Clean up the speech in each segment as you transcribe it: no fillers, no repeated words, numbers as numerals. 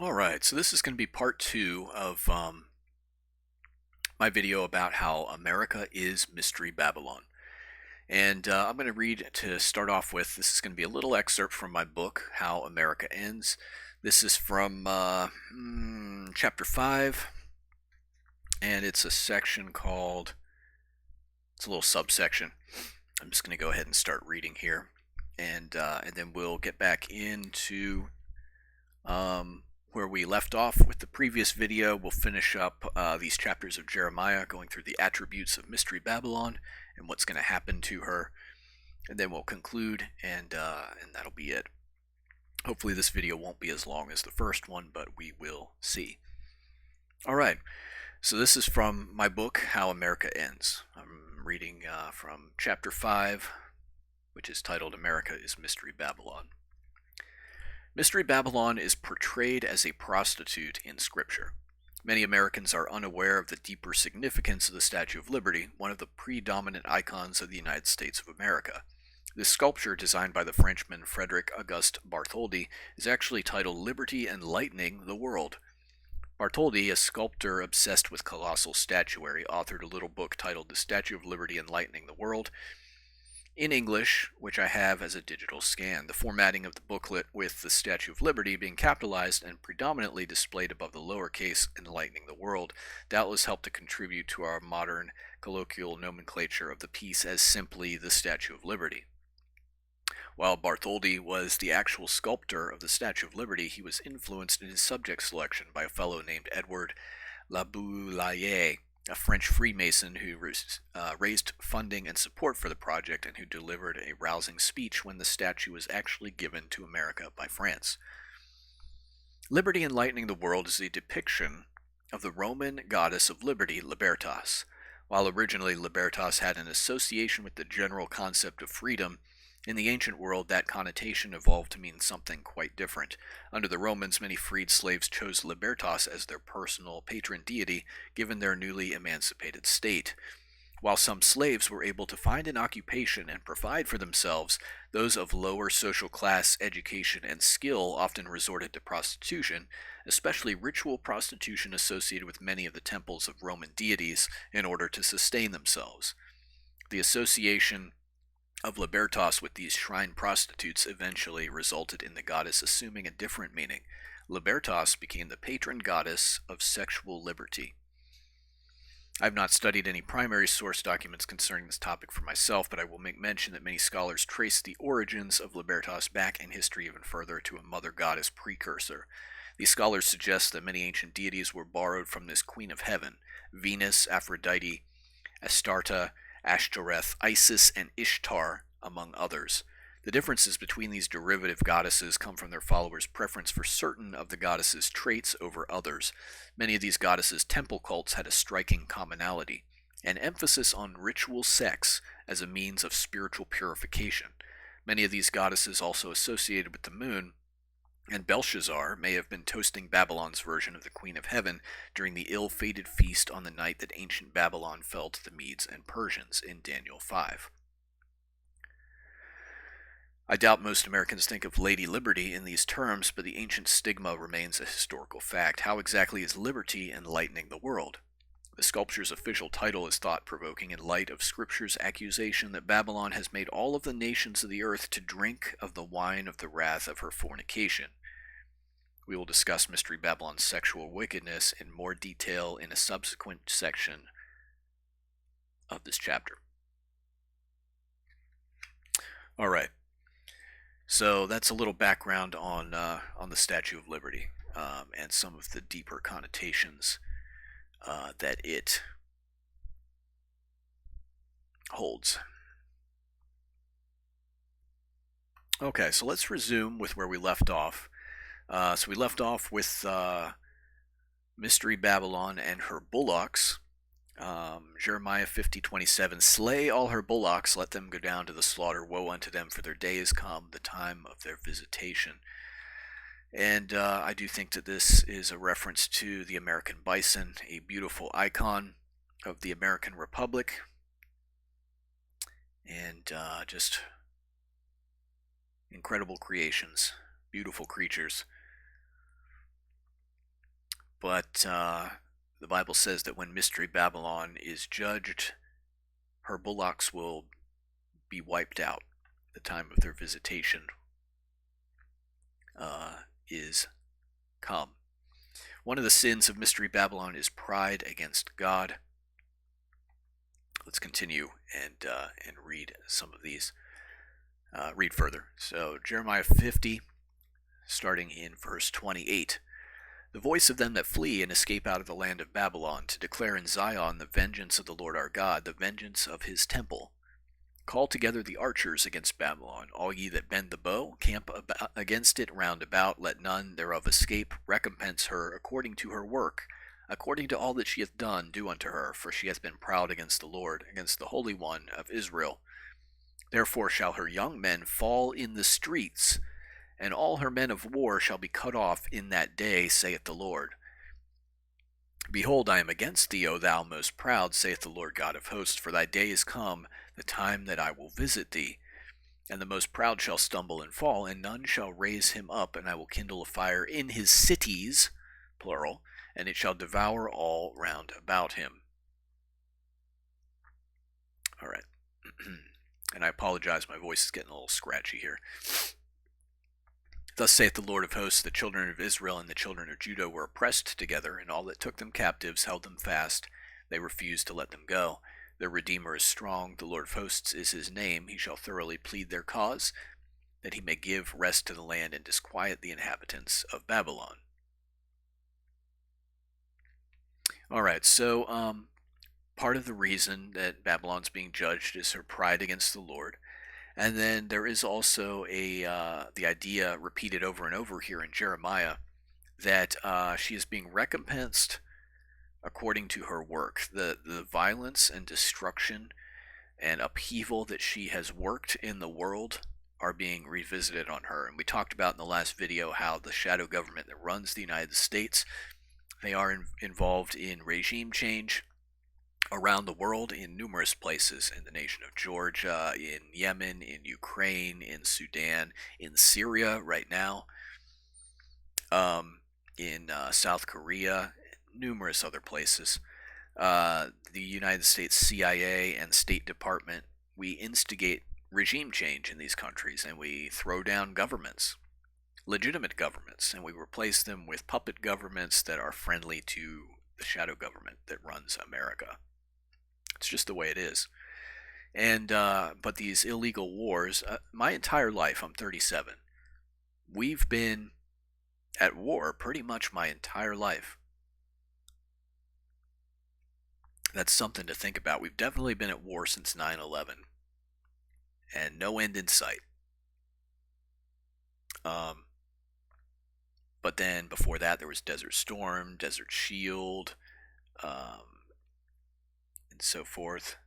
All right, so this is going to be part two of my video about how America is Mystery Babylon. And I'm going to read to start off with. This is going to be a little excerpt from my book, How America Ends. This is from chapter 5, and it's a section called, it's a little subsection. I'm just going to go ahead and start reading here, and then we'll get back into where we left off with the previous video. We'll finish up these chapters of Jeremiah, going through the attributes of Mystery Babylon and what's going to happen to her, and then we'll conclude, and that'll be it. Hopefully this video won't be as long as the first one, but we will see. All right, so this is from my book, How America Ends. I'm reading from chapter 5, which is titled America is Mystery Babylon. Mystery Babylon is portrayed as a prostitute in Scripture. Many Americans are unaware of the deeper significance of the Statue of Liberty, one of the predominant icons of the United States of America. This sculpture, designed by the Frenchman Frederick Auguste Bartholdi, is actually titled Liberty Enlightening the World. Bartholdi, a sculptor obsessed with colossal statuary, authored a little book titled The Statue of Liberty Enlightening the World, in English, which I have as a digital scan. The formatting of the booklet, with the Statue of Liberty being capitalized and predominantly displayed above the lowercase Enlightening the World, doubtless helped to contribute to our modern colloquial nomenclature of the piece as simply the Statue of Liberty. While Bartholdi was the actual sculptor of the Statue of Liberty, he was influenced in his subject selection by a fellow named Edward Laboulaye, a French Freemason who raised funding and support for the project, and who delivered a rousing speech when the statue was actually given to America by France. Liberty Enlightening the World is a depiction of the Roman goddess of liberty, Libertas. While originally Libertas had an association with the general concept of freedom, in the ancient world that connotation evolved to mean something quite different. Under the Romans, many freed slaves chose Libertas as their personal patron deity, given their newly emancipated state. While some slaves were able to find an occupation and provide for themselves, those of lower social class, education, and skill often resorted to prostitution, especially ritual prostitution associated with many of the temples of Roman deities, in order to sustain themselves. The association of Libertas with these shrine prostitutes eventually resulted in the goddess assuming a different meaning. Libertas became the patron goddess of sexual liberty. I have not studied any primary source documents concerning this topic for myself, but I will make mention that many scholars trace the origins of Libertas back in history even further, to a mother goddess precursor. These scholars suggest that many ancient deities were borrowed from this queen of heaven: Venus, Aphrodite, Astarte, Ashtoreth, Isis, and Ishtar, among others. The differences between these derivative goddesses come from their followers' preference for certain of the goddesses' traits over others. Many of these goddesses' temple cults had a striking commonality: an emphasis on ritual sex as a means of spiritual purification. Many of these goddesses also associated with the moon, and Belshazzar may have been toasting Babylon's version of the Queen of Heaven during the ill-fated feast on the night that ancient Babylon fell to the Medes and Persians in Daniel 5. I doubt most Americans think of Lady Liberty in these terms, but the ancient stigma remains a historical fact. How exactly is liberty enlightening the world? The sculpture's official title is thought-provoking in light of Scripture's accusation that Babylon has made all of the nations of the earth to drink of the wine of the wrath of her fornication. We will discuss Mystery Babylon's sexual wickedness in more detail in a subsequent section of this chapter. All right, so that's a little background on the Statue of Liberty and some of the deeper connotations that it holds. Okay, so let's resume with where we left off. So we left off with Mystery Babylon and her bullocks. Jeremiah 50:27, slay all her bullocks, let them go down to the slaughter. Woe unto them, for their day is come, the time of their visitation. And I do think that this is a reference to the American bison, a beautiful icon of the American Republic, and just – – – – – – – – – – – – – – – – – – – – – – – – – – – – – – – – – – – – – – – – – – – – – – – – – – – – – – – – – – – – – – – – – – – – – – – – – – – – – – – – – – – – – – – – – – – – – – – – – – – – – – – – – – – – – – – – – – – – – – – – – – – – – – – – – – – – – – – – – – – – – – – – – – – – – – – – – – – – – – – – – – – – – – – – – – – – – – – – – – – – – – – – – – – – – – – – – – – – – – – – – – – – – – – – – – – – – – – – – – – – – – – – – – – – – – – – – – – – – – – – – – – – – – – – – – – – – – – – – – – – – – – – – – – – – – – – – – – – – – – – – – – – – – – – – – – – – – – – – – – – – – – – – – – – –– But the Bible says that when Mystery Babylon is judged, her bullocks will be wiped out. The time of their visitation is come. One of the sins of Mystery Babylon is pride against God. Let's continue and read some of these. Read further. So Jeremiah 50, starting in verse 28. The voice of them that flee and escape out of the land of Babylon, to declare in Zion the vengeance of the Lord our God, the vengeance of his temple. Call together the archers against Babylon, all ye that bend the bow, camp against it round about, let none thereof escape, recompense her according to her work, according to all that she hath done, do unto her, for she hath been proud against the Lord, against the Holy One of Israel. Therefore shall her young men fall in the streets, and all her men of war shall be cut off in that day, saith the Lord. Behold, I am against thee, O thou most proud, saith the Lord God of hosts, for thy day is come, the time that I will visit thee. And the most proud shall stumble and fall, and none shall raise him up, and I will kindle a fire in his cities, plural, and it shall devour all round about him. All right. And I apologize, my voice is getting a little scratchy here. Thus saith the Lord of hosts, the children of Israel and the children of Judah were oppressed together, and all that took them captives held them fast. They refused to let them go. Their Redeemer is strong, the Lord of hosts is his name. He shall thoroughly plead their cause, that he may give rest to the land and disquiet the inhabitants of Babylon. All right, so part of the reason that Babylon's being judged is her pride against the Lord. And then there is also the idea repeated over and over here in Jeremiah that she is being recompensed according to her work. The violence and destruction and upheaval that she has worked in the world are being revisited on her. And we talked about in the last video how the shadow government that runs the United States, they are involved in regime change around the world in numerous places, in the nation of Georgia, in Yemen, in Ukraine, in Sudan, in Syria right now, in South Korea, numerous other places. The United States CIA and State Department, we instigate regime change in these countries, and we throw down governments, legitimate governments, and we replace them with puppet governments that are friendly to the shadow government that runs America. It's just the way it is. And but these illegal wars, my entire life, I'm 37. We've been at war pretty much my entire life. That's something to think about. We've definitely been at war since 9/11, and no end in sight. But then before that, there was Desert Storm, Desert Shield, and so forth.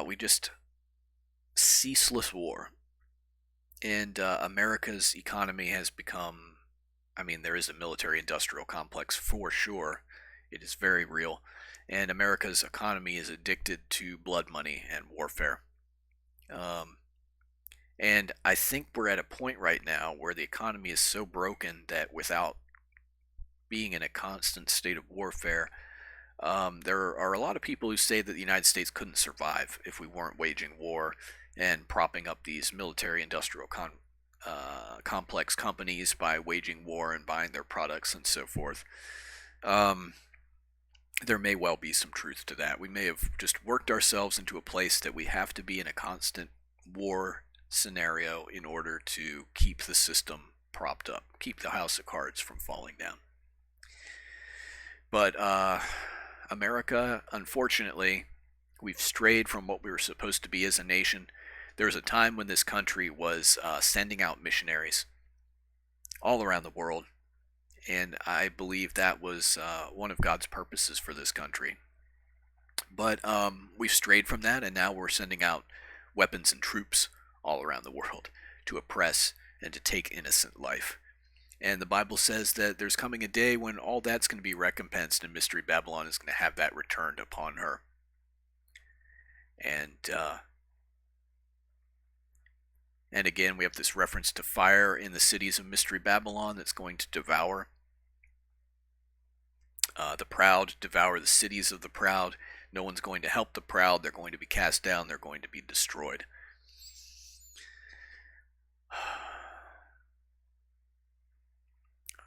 We just ceaseless war, and America's economy has become. I mean, there is a military-industrial complex for sure. It is very real, and America's economy is addicted to blood money and warfare. And I think we're at a point right now where the economy is so broken that without being in a constant state of warfare, there are a lot of people who say that the United States couldn't survive if we weren't waging war and propping up these military-industrial complex companies by waging war and buying their products and so forth. There may well be some truth to that. We may have just worked ourselves into a place that we have to be in a constant war scenario in order to keep the system propped up, keep the house of cards from falling down. But America, unfortunately, we've strayed from what we were supposed to be as a nation. There was a time when this country was sending out missionaries all around the world, and I believe that was one of God's purposes for this country. But we've strayed from that, and now we're sending out weapons and troops all around the world to oppress and to take innocent life. And the Bible says that there's coming a day when all that's going to be recompensed, and Mystery Babylon is going to have that returned upon her. And again, we have this reference to fire in the cities of Mystery Babylon that's going to devour. The proud devour the cities of the proud. No one's going to help the proud. They're going to be cast down. They're going to be destroyed.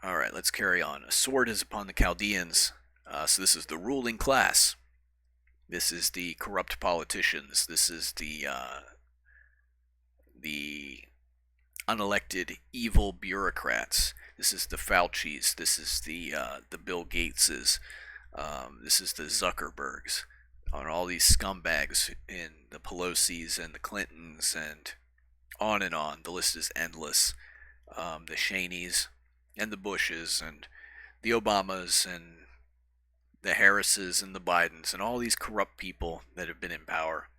All right, let's carry on. A sword is upon the Chaldeans. So this is the ruling class. This is the corrupt politicians. This is the unelected evil bureaucrats. This is the Faucis. This is the Bill Gateses. This is the Zuckerbergs. On all these scumbags in the Pelosi's and the Clintons and on and on. The list is endless. The Cheneys and the Bushes and the Obamas and the Harrises and the Bidens and all these corrupt people that have been in power.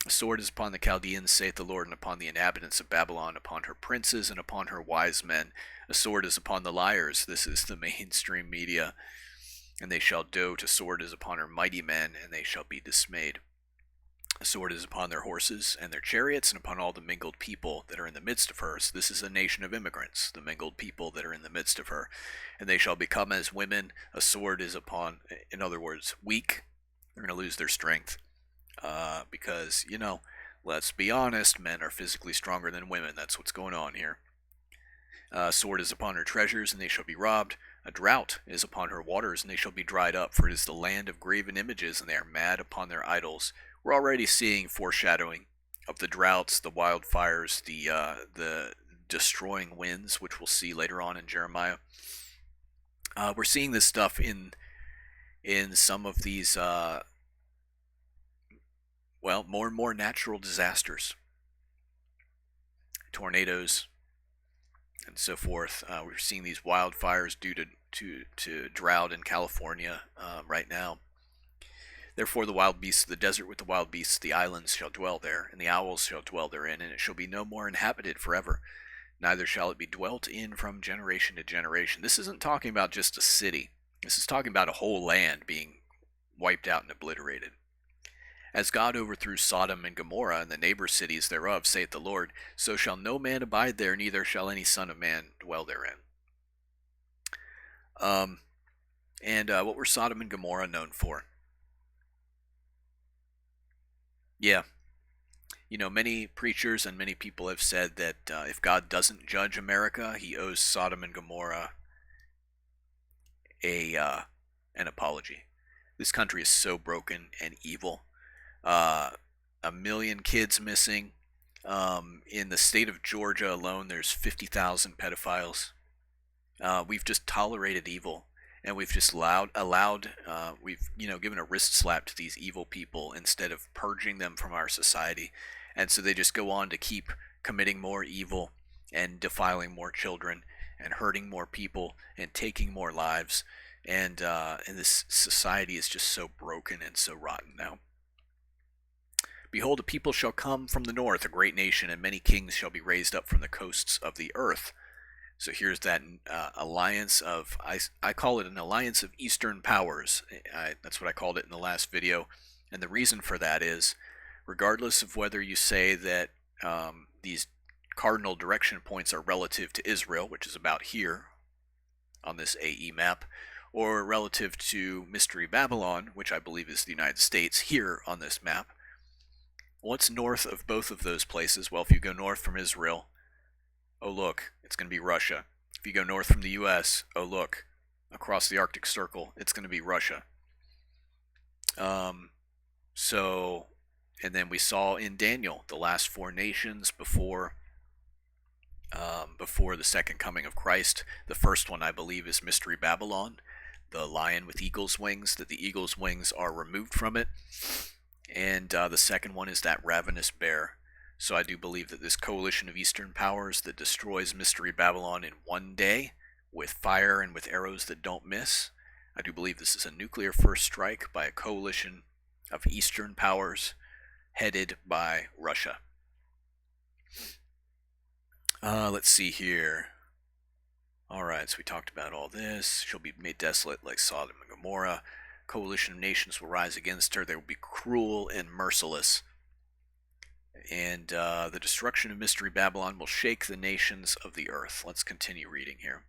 A sword is upon the Chaldeans, saith the Lord, and upon the inhabitants of Babylon, upon her princes and upon her wise men. A sword is upon the liars. This is the mainstream media. And they shall dote. A sword is upon her mighty men, and they shall be dismayed. A sword is upon their horses and their chariots, and upon all the mingled people that are in the midst of her. So this is a nation of immigrants, the mingled people that are in the midst of her. And they shall become as women. A sword is upon, in other words, weak. They're going to lose their strength. Because, let's be honest, men are physically stronger than women. That's what's going on here. Sword is upon her treasures, and they shall be robbed. A drought is upon her waters, and they shall be dried up. For it is the land of graven images, and they are mad upon their idols. We're already seeing foreshadowing of the droughts, the wildfires, the destroying winds, which we'll see later on in Jeremiah. We're seeing this stuff in some of these more and more natural disasters, tornadoes, and so forth. We're seeing these wildfires due to drought in California right now. Therefore the wild beasts of the desert with the wild beasts of the islands shall dwell there, and the owls shall dwell therein, and it shall be no more inhabited forever, neither shall it be dwelt in from generation to generation. This isn't talking about just a city. This is talking about a whole land being wiped out and obliterated. As God overthrew Sodom and Gomorrah and the neighbor cities thereof, saith the Lord, so shall no man abide there, neither shall any son of man dwell therein. What were Sodom and Gomorrah known for? Yeah, many preachers and many people have said that if God doesn't judge America, he owes Sodom and Gomorrah an apology. This country is so broken and evil. 1,000,000 kids missing. In the state of Georgia alone, there's 50,000 pedophiles. We've just tolerated evil, and we've just we've given a wrist slap to these evil people instead of purging them from our society, and so they just go on to keep committing more evil and defiling more children and hurting more people and taking more lives, and this society is just so broken and so rotten now. Behold, a people shall come from the north, a great nation, and many kings shall be raised up from the coasts of the earth. So here's that alliance of, I call it an alliance of Eastern powers. That's what I called it in the last video. And the reason for that is, regardless of whether you say that these cardinal direction points are relative to Israel, which is about here on this AE map, or relative to Mystery Babylon, which I believe is the United States, here on this map, what's north of both of those places? Well, if you go north from Israel, oh look, it's going to be Russia. If you go north from the US, oh look, across the Arctic Circle, it's going to be Russia. And then we saw in Daniel the last 4 nations before the second coming of Christ. The first one, I believe, is Mystery Babylon, the lion with eagle's wings, that the eagle's wings are removed from it. And the second one is that ravenous bear. So I do believe that this coalition of Eastern powers that destroys Mystery Babylon in one day with fire and with arrows that don't miss, I do believe this is a nuclear first strike by a coalition of Eastern powers headed by Russia. Let's see here. Alright, so we talked about all this. She'll be made desolate like Sodom and Gomorrah. Coalition of nations will rise against her. They will be cruel and merciless. And the destruction of Mystery Babylon will shake the nations of the earth. Let's continue reading here.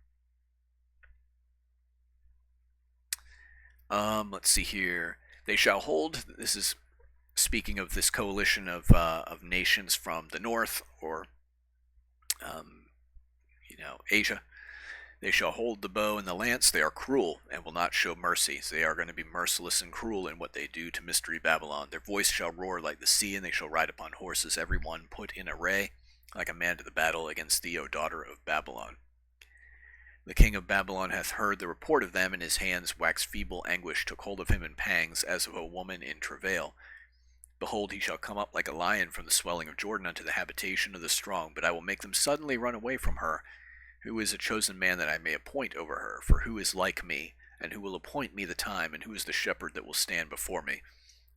Let's see here. They shall hold. This is speaking of this coalition of nations from the north, or um, Asia. They shall hold the bow and the lance. They are cruel and will not show mercy. So they are going to be merciless and cruel in what they do to Mystery Babylon. Their voice shall roar like the sea, and they shall ride upon horses, every one put in array, like a man to the battle against thee, O daughter of Babylon. The king of Babylon hath heard the report of them, and his hands waxed feeble. Anguish took hold of him in pangs, as of a woman in travail. Behold, he shall come up like a lion from the swelling of Jordan unto the habitation of the strong. But I will make them suddenly run away from her. Who is a chosen man that I may appoint over her? For who is like me, and who will appoint me the time, and who is the shepherd that will stand before me?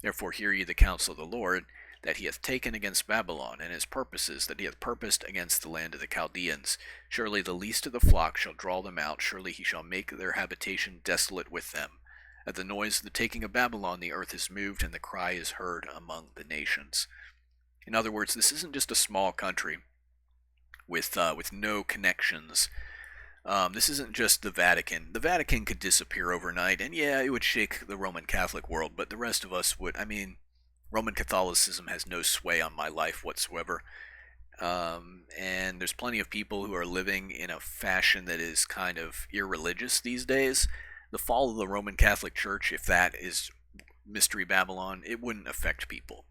Therefore hear ye the counsel of the Lord, that he hath taken against Babylon, and his purposes, that he hath purposed against the land of the Chaldeans. Surely the least of the flock shall draw them out, surely he shall make their habitation desolate with them. At the noise of the taking of Babylon, the earth is moved, and the cry is heard among the nations. In other words, this isn't just a small country with no connections. This isn't just the Vatican. The Vatican could disappear overnight, and yeah, it would shake the Roman Catholic world, but the rest of us would. I mean, Roman Catholicism has no sway on my life whatsoever. And there's plenty of people who are living in a fashion that is kind of irreligious these days. The fall of the Roman Catholic Church, if that is Mystery Babylon, it wouldn't affect people.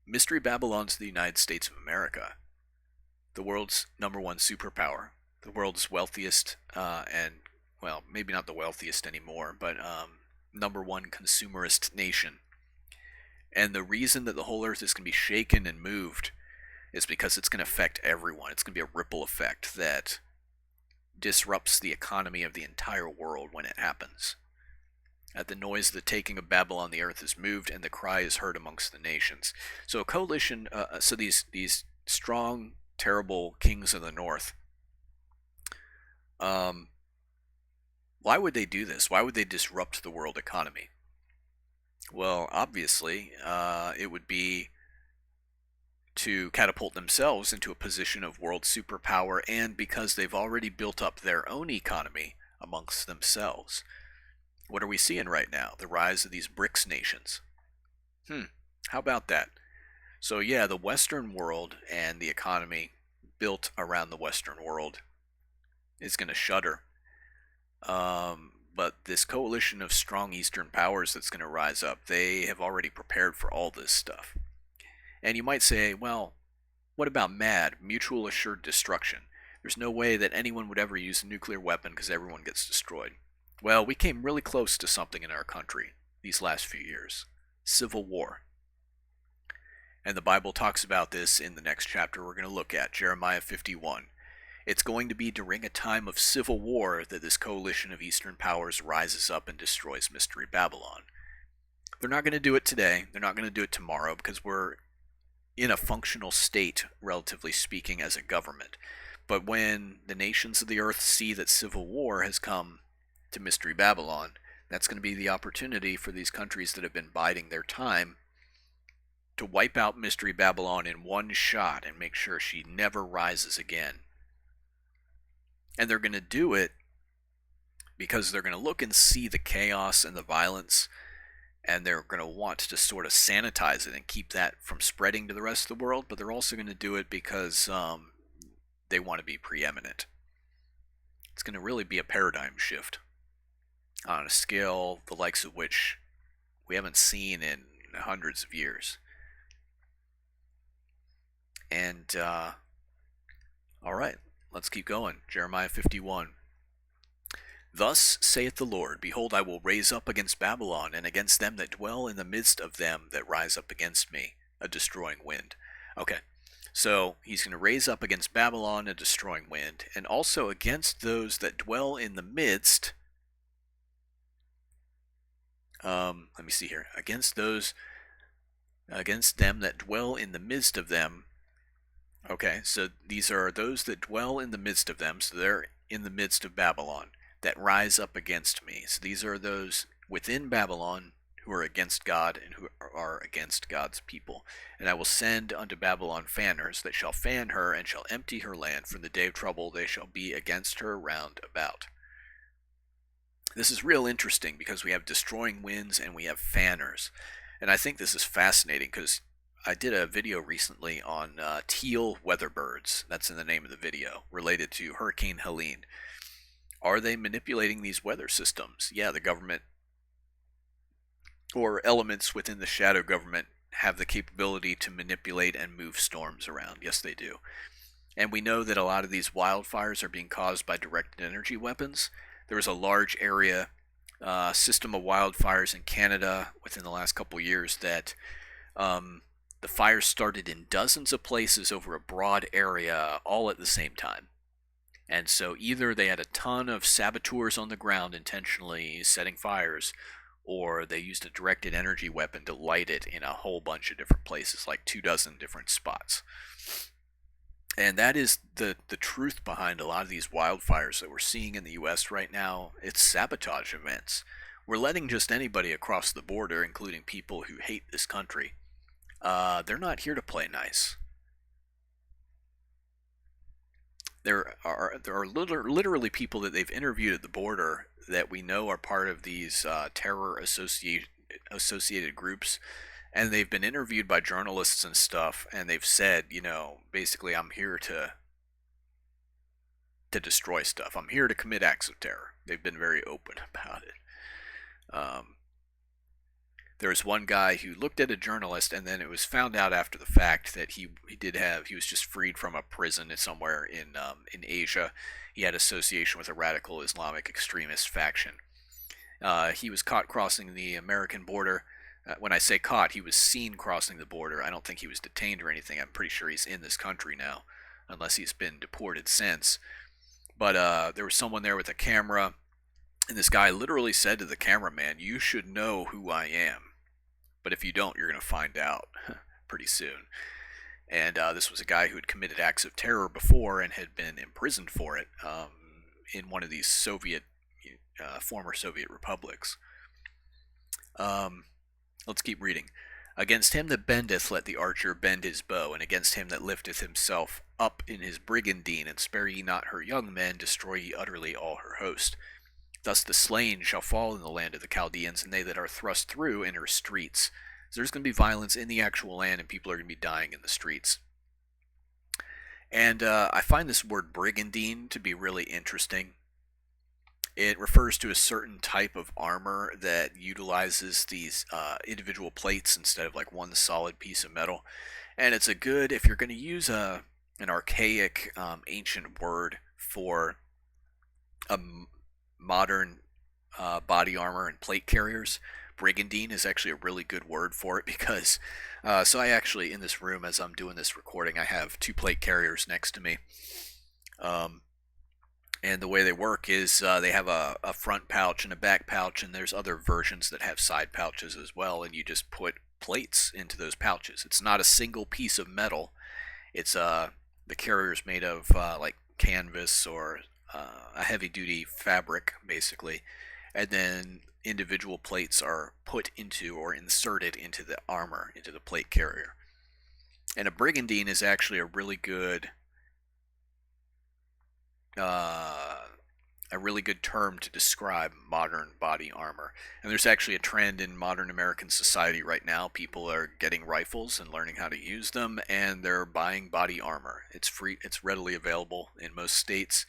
Mystery Babylon's the United States of America, the world's #1 superpower, the world's wealthiest, and, well, maybe not the wealthiest anymore, but #1 consumerist nation. And the reason that the whole earth is going to be shaken and moved is because it's going to affect everyone. It's going to be a ripple effect that disrupts the economy of the entire world when it happens. At the noise of the taking of Babylon, the earth is moved, and the cry is heard amongst the nations. So a coalition, so these strong, terrible kings of the north, why would they do this? Why would they disrupt the world economy? Well, obviously, it would be to catapult themselves into a position of world superpower, and because they've already built up their own economy amongst themselves. What are we seeing right now? The rise of these BRICS nations. How about that? So yeah, the Western world and the economy built around the Western world is going to shudder. But this coalition of strong Eastern powers that's going to rise up, they have already prepared for all this stuff. And you might say, well, what about MAD, mutual assured destruction? There's no way that anyone would ever use a nuclear weapon because everyone gets destroyed. Well, we came really close to something in our country these last few years. Civil war. And the Bible talks about this in the next chapter we're going to look at, Jeremiah 51. It's going to be during a time of civil war that this coalition of Eastern powers rises up and destroys Mystery Babylon. They're not going to do it today. They're not going to do it tomorrow because we're in a functional state, relatively speaking, as a government. But when the nations of the earth see that civil war has come to Mystery Babylon, that's going to be the opportunity for these countries that have been biding their time to wipe out Mystery Babylon in one shot and make sure she never rises again. And they're going to do it because they're going to look and see the chaos and the violence, and they're going to want to sort of sanitize it and keep that from spreading to the rest of the world, but they're also going to do it because they want to be preeminent. It's going to really be a paradigm shift on a scale the likes of which we haven't seen in hundreds of years. And, all right, let's keep going. Jeremiah 51. Thus saith the Lord, Behold, I will raise up against Babylon, and against them that dwell in the midst of them that rise up against me, a destroying wind. Okay, so he's going to raise up against Babylon a destroying wind, and also against those that dwell in the midst. Let me see here. Against them that dwell in the midst of them. Okay, so these are those that dwell in the midst of them, so they're in the midst of Babylon, that rise up against me. So these are those within Babylon who are against God and who are against God's people. And I will send unto Babylon fanners that shall fan her and shall empty her land. For the day of trouble they shall be against her round about. This is real interesting because we have destroying winds and we have fanners. And I think this is fascinating because I did a video recently on teal weatherbirds. That's in the name of the video, related to Hurricane Helene. Are they manipulating these weather systems? Yeah, the government or elements within the shadow government have the capability to manipulate and move storms around. Yes, they do. And we know that a lot of these wildfires are being caused by directed energy weapons. There was a large area system of wildfires in Canada within the last couple of years that um, the fires started in dozens of places over a broad area all at the same time. And so either they had a ton of saboteurs on the ground intentionally setting fires, or they used a directed energy weapon to light it in a whole bunch of different places, like 2 dozen different spots. And that is the truth behind a lot of these wildfires that we're seeing in the US right now. It's sabotage events. We're letting just anybody across the border, including people who hate this country, they're not here to play nice. There are literally people that they've interviewed at the border that we know are part of these terror associated groups, and they've been interviewed by journalists and stuff, and they've said, basically, I'm here to destroy stuff. I'm here to commit acts of terror. They've been very open about it. Um, There's one guy who looked at a journalist, and then it was found out after the fact that he was just freed from a prison somewhere in Asia. He had association with a radical Islamic extremist faction. He was caught crossing the American border. When I say caught, he was seen crossing the border. I don't think he was detained or anything. I'm pretty sure he's in this country now, unless he's been deported since. But there was someone there with a camera, and this guy literally said to the cameraman, "You should know who I am. But if you don't, you're going to find out pretty soon." And this was a guy who had committed acts of terror before and had been imprisoned for it in one of these former Soviet republics. Let's keep reading. "Against him that bendeth, let the archer bend his bow, and against him that lifteth himself up in his brigandine, and spare ye not her young men, destroy ye utterly all her host. Thus the slain shall fall in the land of the Chaldeans, and they that are thrust through in her streets." So there's going to be violence in the actual land, and people are going to be dying in the streets. And I find this word brigandine to be really interesting. It refers to a certain type of armor that utilizes these individual plates instead of like one solid piece of metal. And it's a good, if you're going to use an archaic, ancient word for a modern body armor and plate carriers, brigandine is actually a really good word for it because so I actually, in this room as I'm doing this recording, I have 2 plate carriers next to me. And the way they work is they have a front pouch and a back pouch, and there's other versions that have side pouches as well, and you just put plates into those pouches. It's not a single piece of metal. It's the carrier's made of like canvas or a heavy duty fabric basically, and then individual plates are put into or inserted into the armor, into the plate carrier. And a brigandine is actually uh, a really good term to describe modern body armor. And there's actually a trend in modern American society right now. People are getting rifles and learning how to use them, and they're buying body armor. It's free. It's readily available in most states,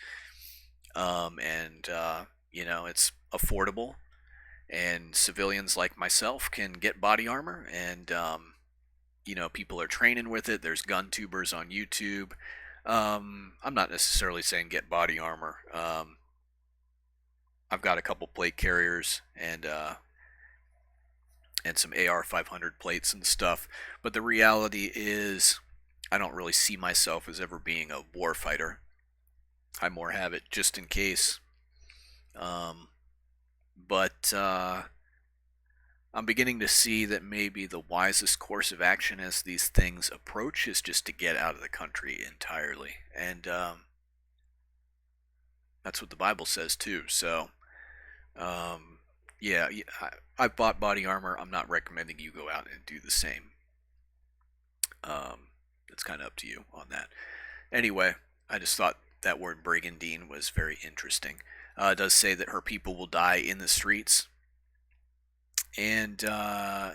and it's affordable. And civilians like myself can get body armor, and people are training with it. There's gun tubers on YouTube. I'm not necessarily saying get body armor. I've got a couple plate carriers and some AR 500 plates and stuff. But the reality is, I don't really see myself as ever being a war fighter. I more have it just in case. But I'm beginning to see that maybe the wisest course of action as these things approach is just to get out of the country entirely. And that's what the Bible says too. So, yeah, I've bought body armor. I'm not recommending you go out and do the same. It's kind of up to you on that. Anyway, I just thought that word brigandine was very interesting. It does say that her people will die in the streets, and yeah,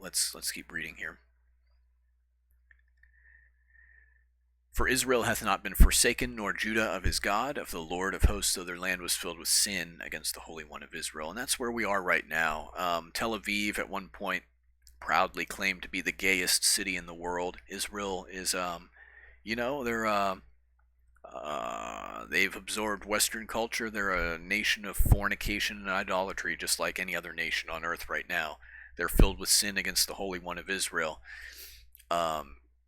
let's keep reading here. For Israel hath not been forsaken, nor Judah of his God, of the Lord of hosts, though their land was filled with sin against the Holy One of Israel. And that's where we are right now. Tel Aviv at one point proudly claimed to be the gayest city in the world. Israel is, they've absorbed Western culture. They're a nation of fornication and idolatry, just like any other nation on earth right now. They're filled with sin against the Holy One of Israel.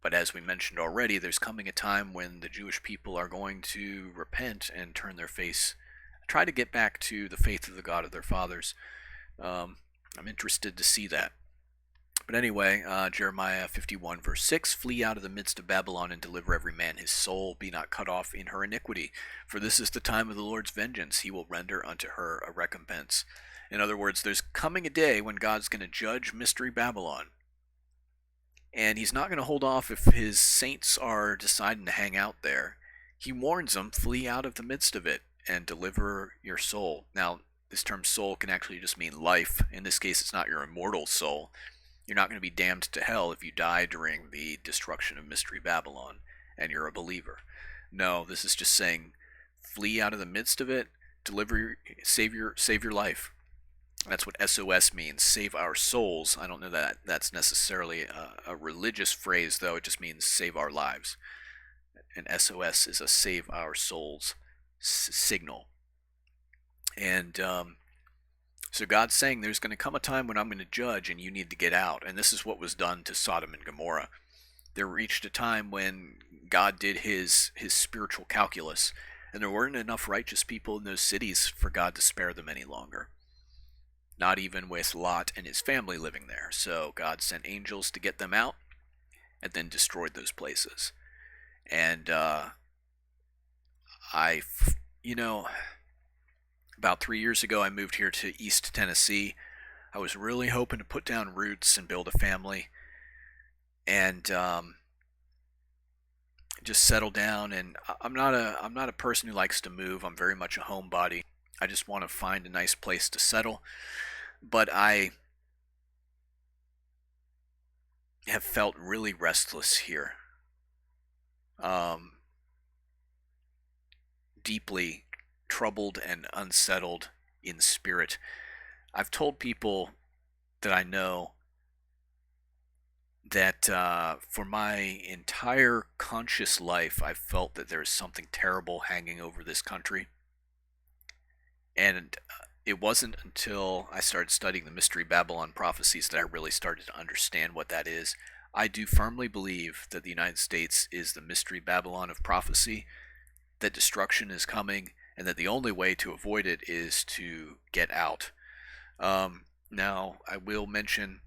But as we mentioned already, there's coming a time when the Jewish people are going to repent and turn their face, try to get back to the faith of the God of their fathers. I'm interested to see that. But anyway, Jeremiah 51 verse 6, Flee out of the midst of Babylon and deliver every man his soul, be not cut off in her iniquity. For this is the time of the Lord's vengeance, he will render unto her a recompense. In other words, there's coming a day when God's going to judge Mystery Babylon. And he's not going to hold off if his saints are deciding to hang out there. He warns them, flee out of the midst of it and deliver your soul. Now, this term soul can actually just mean life. In this case, it's not your immortal soul. You're not going to be damned to hell if you die during the destruction of Mystery Babylon and you're a believer. No, this is just saying, flee out of the midst of it, save your life. That's what SOS means, save our souls. I don't know that that's necessarily a religious phrase, though. It just means save our lives. And SOS is a save our souls signal. And so God's saying there's going to come a time when I'm going to judge and you need to get out. And this is what was done to Sodom and Gomorrah. There reached a time when God did his spiritual calculus, and there weren't enough righteous people in those cities for God to spare them any longer. Not even with Lot and his family living there. So God sent angels to get them out and then destroyed those places. And about 3 years ago, I moved here to East Tennessee. I was really hoping to put down roots and build a family and just settle down. And I'm not a person who likes to move. I'm very much a homebody. I just want to find a nice place to settle. But I have felt really restless here. Deeply troubled and unsettled in spirit. I've told people that I know that for my entire conscious life, I've felt that there's something terrible hanging over this country. And it wasn't until I started studying the Mystery Babylon prophecies that I really started to understand what that is. I do firmly believe that the United States is the Mystery Babylon of prophecy, that destruction is coming, and that the only way to avoid it is to get out. Now, I will mention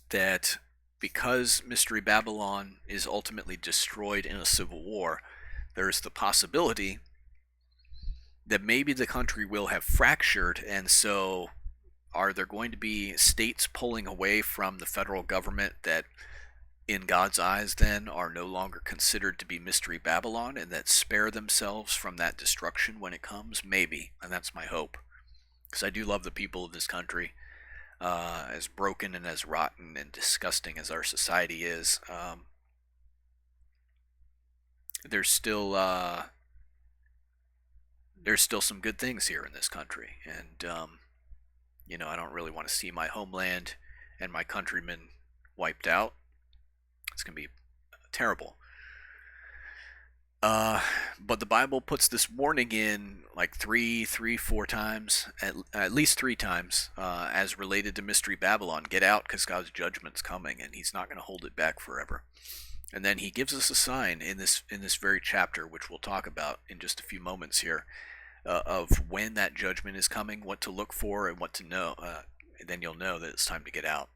that because Mystery Babylon is ultimately destroyed in a civil war, there's the possibility that maybe the country will have fractured, and so are there going to be states pulling away from the federal government that in God's eyes then are no longer considered to be Mystery Babylon and that spare themselves from that destruction when it comes? Maybe, and that's my hope, because I do love the people of this country. As broken and as rotten and disgusting as our society is, there's still some good things here in this country, and I don't really want to see my homeland and my countrymen wiped out. It's going to be terrible. But the Bible puts this warning in like four times, at least three times, as related to Mystery Babylon. Get out, because God's judgment's coming, and He's not going to hold it back forever. And then He gives us a sign in this very chapter, which we'll talk about in just a few moments here, of when that judgment is coming, what to look for, and what to know. And then you'll know that it's time to get out.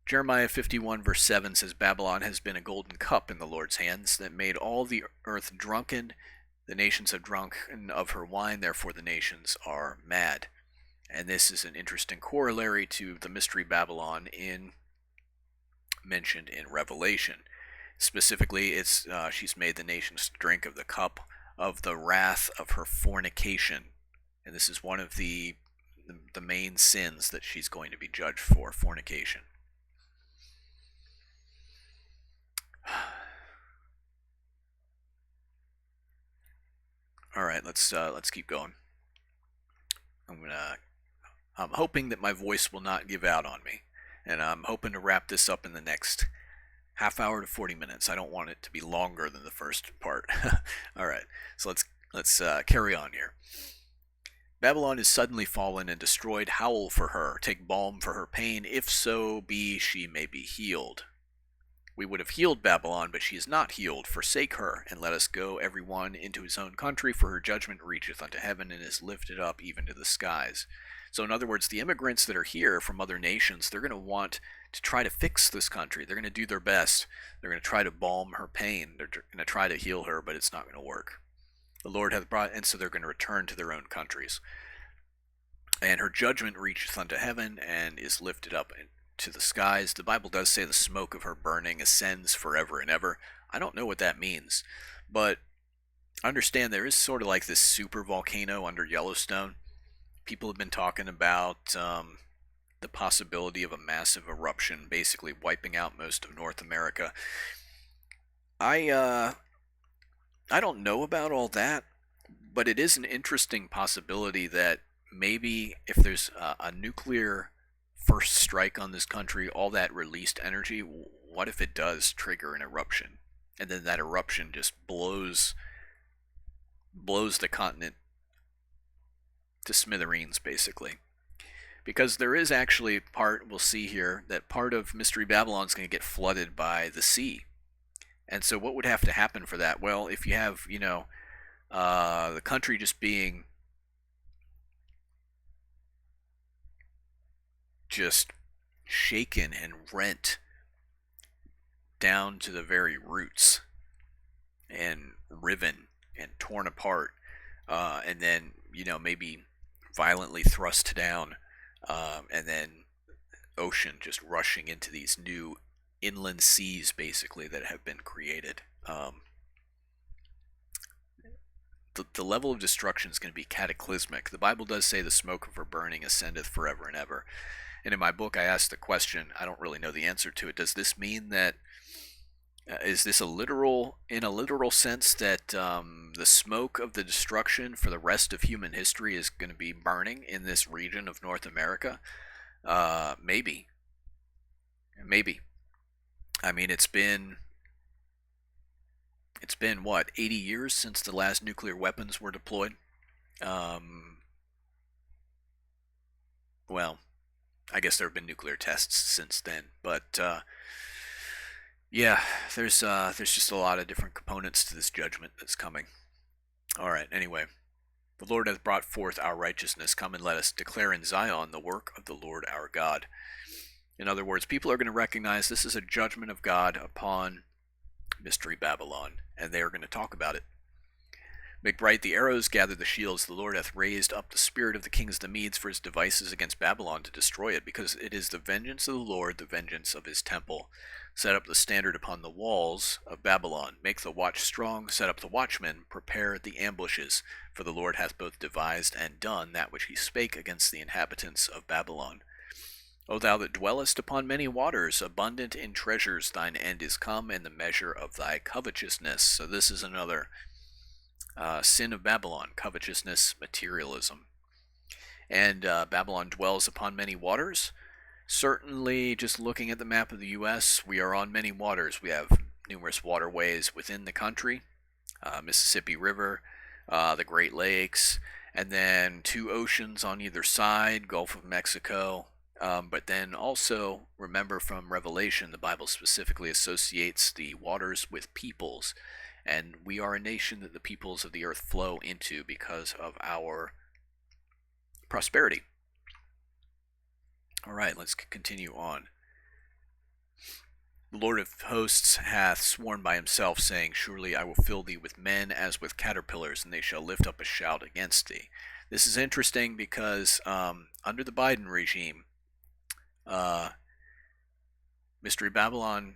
Jeremiah 51 verse 7 says, Babylon has been a golden cup in the Lord's hands that made all the earth drunken. The nations have drunk of her wine, therefore the nations are mad. And this is an interesting corollary to the Mystery Babylon mentioned in Revelation. Specifically, it's she's made the nations drink of the cup of the wrath of her fornication, and this is one of the main sins that she's going to be judged for: fornication. All right, let's keep going. I'm hoping that my voice will not give out on me, and I'm hoping to wrap this up in the next half hour to 40 minutes. I don't want it to be longer than the first part. All right, so let's carry on here. Babylon is suddenly fallen and destroyed. Howl for her, take balm for her pain, if so be she may be healed. We would have healed Babylon, but she is not healed. Forsake her, and let us go every one into his own country, for her judgment reacheth unto heaven, and is lifted up even to the skies. So in other words, the immigrants that are here from other nations, they're going to want to try to fix this country. They're going to do their best. They're going to try to balm her pain. They're going to try to heal her, but it's not going to work. The Lord hath brought, and so they're going to return to their own countries. And her judgment reacheth unto heaven, and is lifted up to the skies. The Bible does say the smoke of her burning ascends forever and ever. I don't know what that means, but understand there is sort of like this super volcano under Yellowstone. People have been talking about the possibility of a massive eruption, basically wiping out most of North America. I don't know about all that, but it is an interesting possibility that maybe if there's a nuclear first strike on this country, all that released energy, what if it does trigger an eruption? And then that eruption just blows the continent to smithereens, basically. Because there is actually part, we'll see here, that part of Mystery Babylon is going to get flooded by the sea. And so what would have to happen for that? Well, if you have, the country just being just shaken and rent down to the very roots and riven and torn apart, and then maybe violently thrust down, and then ocean just rushing into these new inland seas basically that have been created. The level of destruction is going to be cataclysmic. The Bible does say the smoke of her burning ascendeth forever and ever. And in my book, I asked the question, I don't really know the answer to it. Does this mean that, is this in a literal sense that the smoke of the destruction for the rest of human history is going to be burning in this region of North America? Maybe. I mean, it's been what, 80 years since the last nuclear weapons were deployed? Well, I guess there have been nuclear tests since then, but yeah, there's just a lot of different components to this judgment that's coming. All right. Anyway, the Lord hath brought forth our righteousness. Come and let us declare in Zion the work of the Lord our God. In other words, people are going to recognize this is a judgment of God upon Mystery Babylon, and they are going to talk about it. Make bright the arrows, gather the shields. The Lord hath raised up the spirit of the kings of the Medes for his devices against Babylon to destroy it, because it is the vengeance of the Lord, the vengeance of his temple. Set up the standard upon the walls of Babylon. Make the watch strong, set up the watchmen, prepare the ambushes. For the Lord hath both devised and done that which he spake against the inhabitants of Babylon. O thou that dwellest upon many waters, abundant in treasures, thine end is come, and the measure of thy covetousness. So this is another sin of Babylon: covetousness, materialism. And Babylon dwells upon many waters. Certainly, just looking at the map of the U.S., we are on many waters. We have numerous waterways within the country: Mississippi River, the Great Lakes, and then two oceans on either side, Gulf of Mexico. But then also, remember from Revelation, the Bible specifically associates the waters with peoples. And we are a nation that the peoples of the earth flow into because of our prosperity. All right, let's continue on. The Lord of hosts hath sworn by himself, saying, Surely I will fill thee with men as with caterpillars, and they shall lift up a shout against thee. This is interesting because under the Biden regime, Mystery Babylon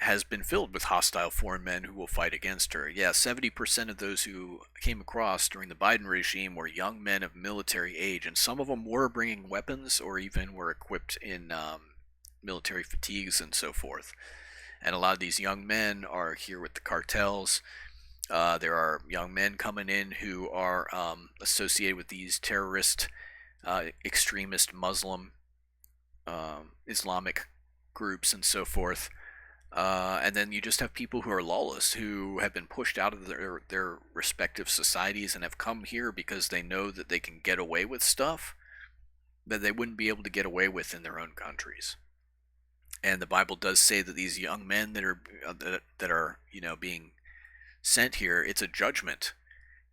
has been filled with hostile foreign men who will fight against her. Yeah, 70% of those who came across during the Biden regime were young men of military age, and some of them were bringing weapons or even were equipped in military fatigues and so forth. And a lot of these young men are here with the cartels. There are young men coming in who are associated with these terrorist, extremist Muslim, Islamic groups and so forth. And then you just have people who are lawless, who have been pushed out of their respective societies and have come here because they know that they can get away with stuff that they wouldn't be able to get away with in their own countries. And the Bible does say that these young men that are being sent here, it's a judgment,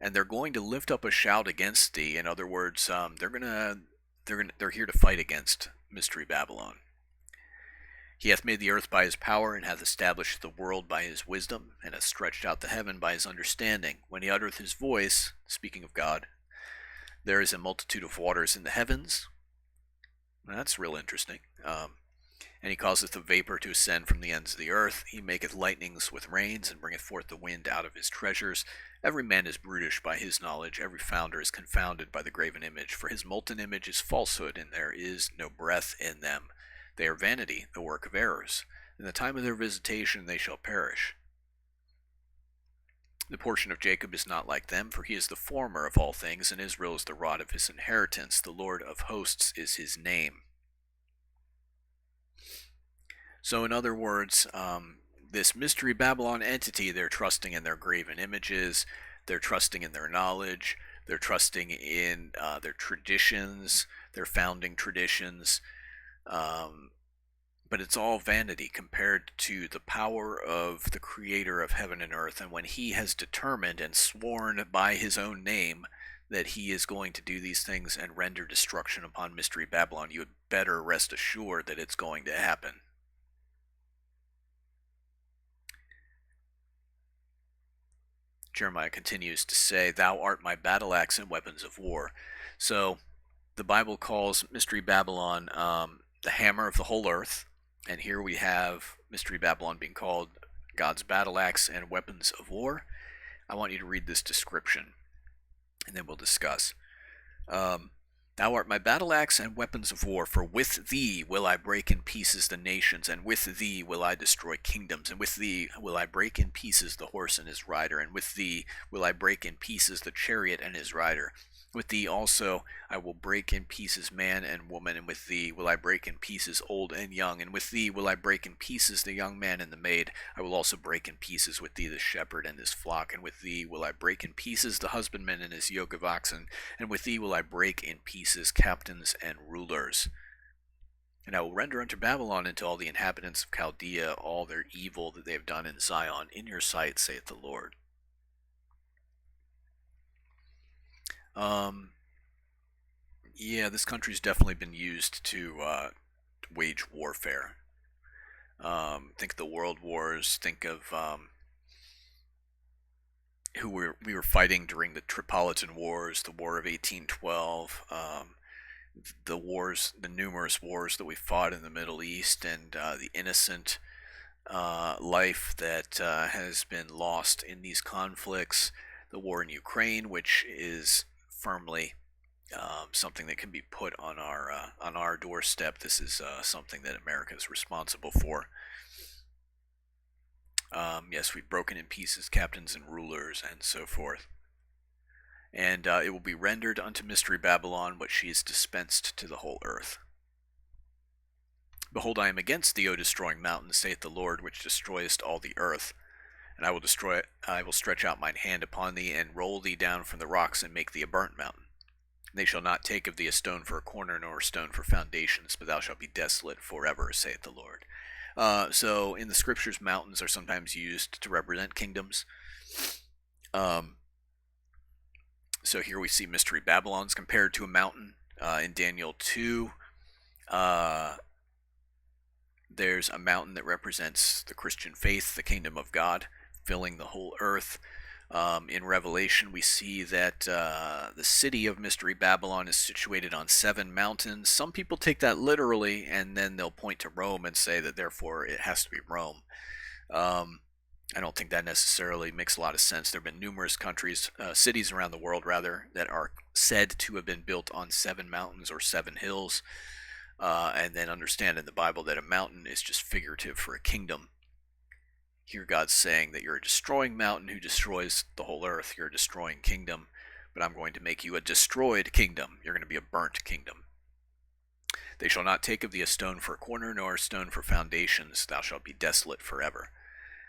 and they're going to lift up a shout against thee. In other words, they're here to fight against Mystery Babylon. He hath made the earth by his power, and hath established the world by his wisdom, and hath stretched out the heaven by his understanding. When he uttereth his voice, speaking of God, there is a multitude of waters in the heavens. That's real interesting. And he causeth the vapor to ascend from the ends of the earth. He maketh lightnings with rains, and bringeth forth the wind out of his treasures. Every man is brutish by his knowledge. Every founder is confounded by the graven image. For his molten image is falsehood, and there is no breath in them. They are vanity, the work of errors. In the time of their visitation they shall perish. The portion of Jacob is not like them, for he is the former of all things, and Israel is the rod of his inheritance. The Lord of hosts is his name. So in other words, this Mystery Babylon entity, they're trusting in their graven images, they're trusting in their knowledge, they're trusting in their traditions, their founding traditions, but it's all vanity compared to the power of the Creator of heaven and earth. And when he has determined and sworn by his own name that he is going to do these things and render destruction upon Mystery Babylon, you had better rest assured that it's going to happen. Jeremiah continues to say, Thou art my battle axe and weapons of war. So the Bible calls Mystery Babylon the hammer of the whole earth. And here we have Mystery Babylon being called God's battle axe and weapons of war. I want you to read this description, and then we'll discuss. Thou art my battle axe and weapons of war, for with thee will I break in pieces the nations, and with thee will I destroy kingdoms, and with thee will I break in pieces the horse and his rider, and with thee will I break in pieces the chariot and his rider. With thee also I will break in pieces man and woman, and with thee will I break in pieces old and young, and with thee will I break in pieces the young man and the maid. I will also break in pieces with thee the shepherd and his flock, and with thee will I break in pieces the husbandman and his yoke of oxen, and with thee will I break in pieces captains and rulers. And I will render unto Babylon and to all the inhabitants of Chaldea all their evil that they have done in Zion in your sight, saith the Lord. Yeah, this country's definitely been used to wage warfare. Think of the world wars. Think of who we were fighting during the Tripolitan Wars, the War of 1812, the numerous wars that we fought in the Middle East, and the innocent life that has been lost in these conflicts. The war in Ukraine, which is firmly something that can be put on our doorstep. This is something that America is responsible for. Yes, we've broken in pieces captains and rulers and so forth. And it will be rendered unto Mystery Babylon what she is dispensed to the whole earth. Behold, I am against thee, O destroying mountain, saith the Lord, which destroyest all the earth. And I will stretch out mine hand upon thee, and roll thee down from the rocks, and make thee a burnt mountain. They shall not take of thee a stone for a corner, nor a stone for foundations, but thou shalt be desolate forever, saith the Lord. So in the scriptures, mountains are sometimes used to represent kingdoms. So here we see Mystery Babylon's compared to a mountain. In Daniel 2, there's a mountain that represents the Christian faith, the kingdom of God, filling the whole earth. In Revelation, we see that the city of Mystery Babylon is situated on 7 mountains. Some people take that literally, and then they'll point to Rome and say that therefore it has to be Rome. Um, I don't think that necessarily makes a lot of sense. There have been numerous countries, cities around the world, rather, that are said to have been built on 7 mountains or 7 hills. And then understand in the Bible that a mountain is just figurative for a kingdom. Here, God's saying that you're a destroying mountain who destroys the whole earth. You're a destroying kingdom, but I'm going to make you a destroyed kingdom. You're going to be a burnt kingdom. They shall not take of thee a stone for a corner, nor a stone for foundations. Thou shalt be desolate forever,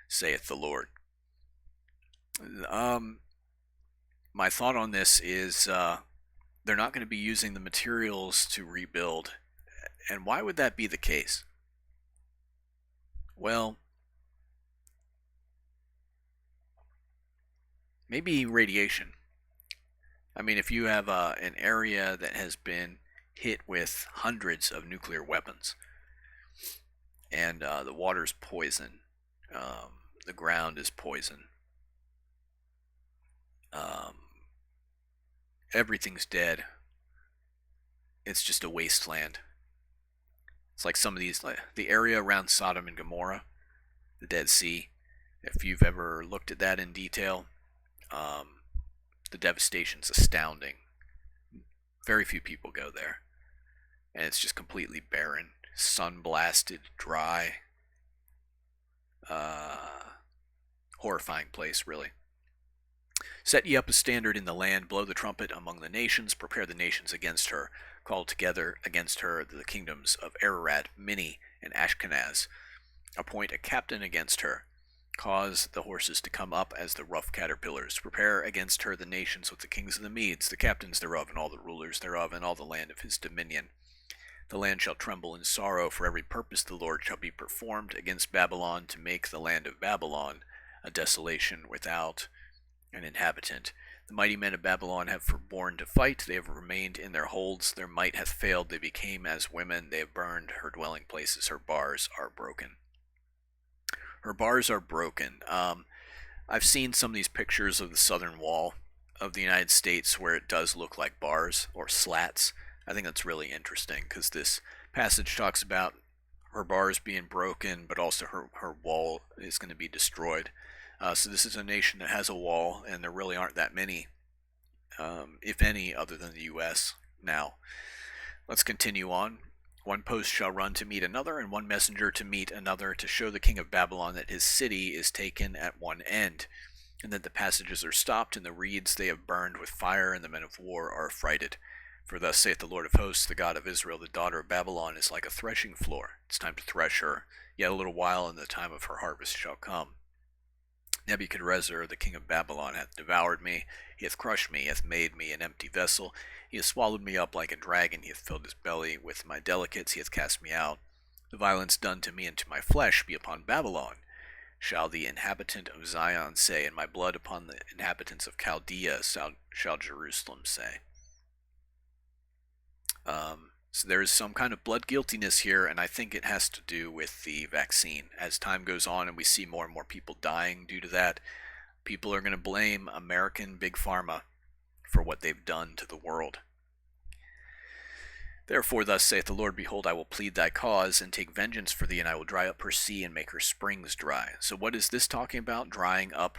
saith the Lord. Um, my thought on this is they're not going to be using the materials to rebuild. And why would that be the case? Well, maybe radiation. I mean, if you have an area that has been hit with hundreds of nuclear weapons and the water's poison, the ground is poison, um, everything's dead, it's just a wasteland. It's like some of these, like the area around Sodom and Gomorrah, the Dead Sea. If you've ever looked at that in detail, um, the devastation's astounding. Very few people go there, and it's just completely barren, sun blasted, dry, horrifying place, really. Set ye up a standard in the land, blow the trumpet among the nations, prepare the nations against her, call together against her the kingdoms of Ararat, Minni, and Ashkenaz. Appoint a captain against her. Cause the horses to come up as the rough caterpillars. Prepare against her the nations with the kings of the Medes, the captains thereof, and all the rulers thereof, and all the land of his dominion. The land shall tremble in sorrow, for every purpose the Lord shall be performed against Babylon, to make the land of Babylon a desolation without an inhabitant. The mighty men of Babylon have forborne to fight, they have remained in their holds, their might hath failed, they became as women, they have burned her dwelling places, her bars are broken. Her bars are broken. I've seen some of these pictures of the southern wall of the United States where it does look like bars or slats. I think that's really interesting because this passage talks about her bars being broken, but also her wall is going to be destroyed. So this is a nation that has a wall, and there really aren't that many, if any, other than the U.S. Now, let's continue on. One post shall run to meet another, and one messenger to meet another, to show the king of Babylon that his city is taken at one end, and that the passages are stopped, and the reeds they have burned with fire, and the men of war are affrighted. For thus saith the Lord of hosts, the God of Israel, the daughter of Babylon is like a threshing floor. It's time to thresh her. Yet a little while, and the time of her harvest shall come. Nebuchadrezzar, the king of Babylon, hath devoured me, he hath crushed me, he hath made me an empty vessel, he hath swallowed me up like a dragon, he hath filled his belly with my delicates, he hath cast me out. The violence done to me and to my flesh be upon Babylon, shall the inhabitant of Zion say, and my blood upon the inhabitants of Chaldea shall Jerusalem say. So there is some kind of blood guiltiness here, and I think it has to do with the vaccine. As time goes on and we see more and more people dying due to that, people are going to blame American Big Pharma for what they've done to the world. Therefore, thus saith the Lord, behold, I will plead thy cause, and take vengeance for thee, and I will dry up her sea, and make her springs dry. So what is this talking about, drying up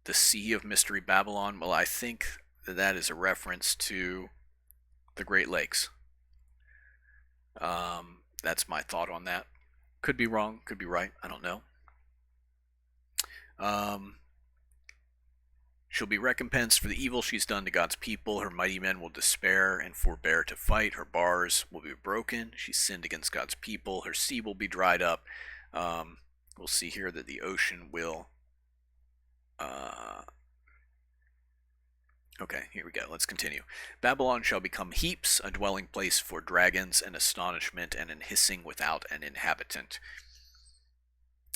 the sea of Mystery Babylon? Well, I think that is a reference to the Great Lakes. That's my thought on that. Could be wrong, could be right, I don't know. She'll be recompensed for the evil she's done to God's people. Her mighty men will despair and forbear to fight. Her bars will be broken. She sinned against God's people. Her sea will be dried up. We'll see here that the ocean will... Okay, here we go. Let's continue. Babylon shall become heaps, a dwelling place for dragons, an astonishment, and an hissing without an inhabitant.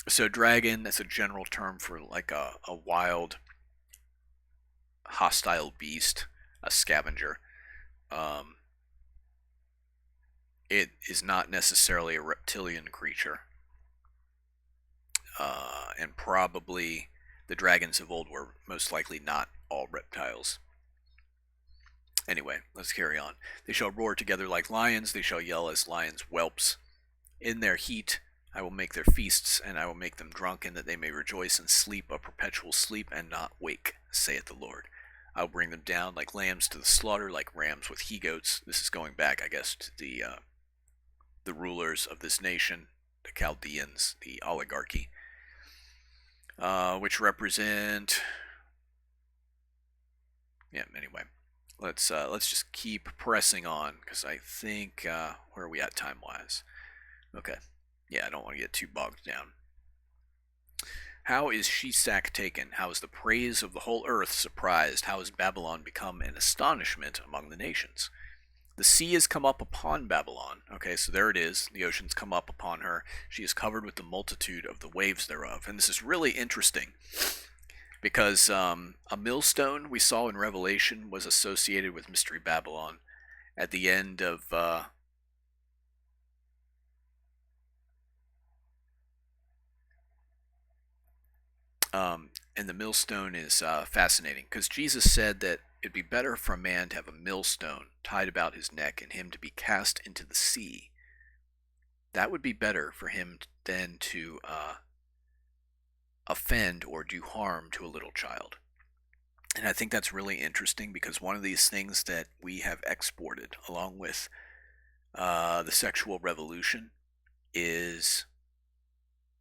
So dragon, that's a general term for like a wild, hostile beast, a scavenger. It is not necessarily a reptilian creature. And probably the dragons of old were most likely not all reptiles. Anyway, let's carry on. They shall roar together like lions, they shall yell as lions' whelps. In their heat I will make their feasts, and I will make them drunken, that they may rejoice and sleep a perpetual sleep, and not wake, saith the Lord. I will bring them down like lambs to the slaughter, like rams with he-goats. This is going back, I guess, to the rulers of this nation, the Chaldeans, the oligarchy, which represent. Yeah. Anyway, let's just keep pressing on, because I think where are we at time wise? Okay. Yeah, I don't want to get too bogged down. How is Shishak taken? How is the praise of the whole earth surprised? How has Babylon become an astonishment among the nations? The sea has come up upon Babylon. Okay, so there it is. The oceans come up upon her. She is covered with the multitude of the waves thereof. And this is really interesting because a millstone we saw in Revelation was associated with Mystery Babylon. At the end of and the millstone is fascinating because Jesus said that it'd be better for a man to have a millstone tied about his neck and him to be cast into the sea. That would be better for him than to offend or do harm to a little child. And I think that's really interesting because one of these things that we have exported along with the sexual revolution is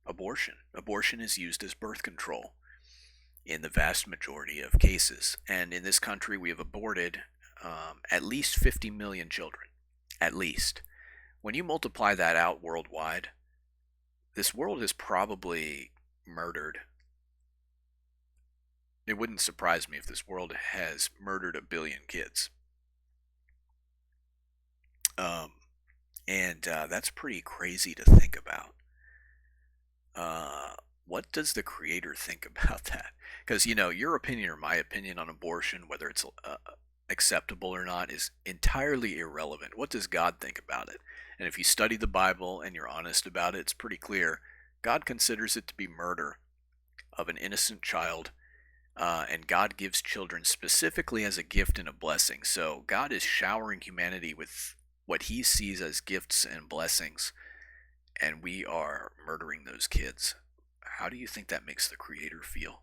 abortion. Abortion is used as birth control in the vast majority of cases. And in this country, we have aborted at least 50 million children. At least. When you multiply that out worldwide, this world has probably murdered. It wouldn't surprise me if this world has murdered 1 billion kids. And that's pretty crazy to think about. What does the Creator think about that? Because, your opinion or my opinion on abortion, whether it's acceptable or not, is entirely irrelevant. What does God think about it? And if you study the Bible and you're honest about it, it's pretty clear. God considers it to be murder of an innocent child, and God gives children specifically as a gift and a blessing. So God is showering humanity with what he sees as gifts and blessings, and we are murdering those kids. How do you think that makes the Creator feel?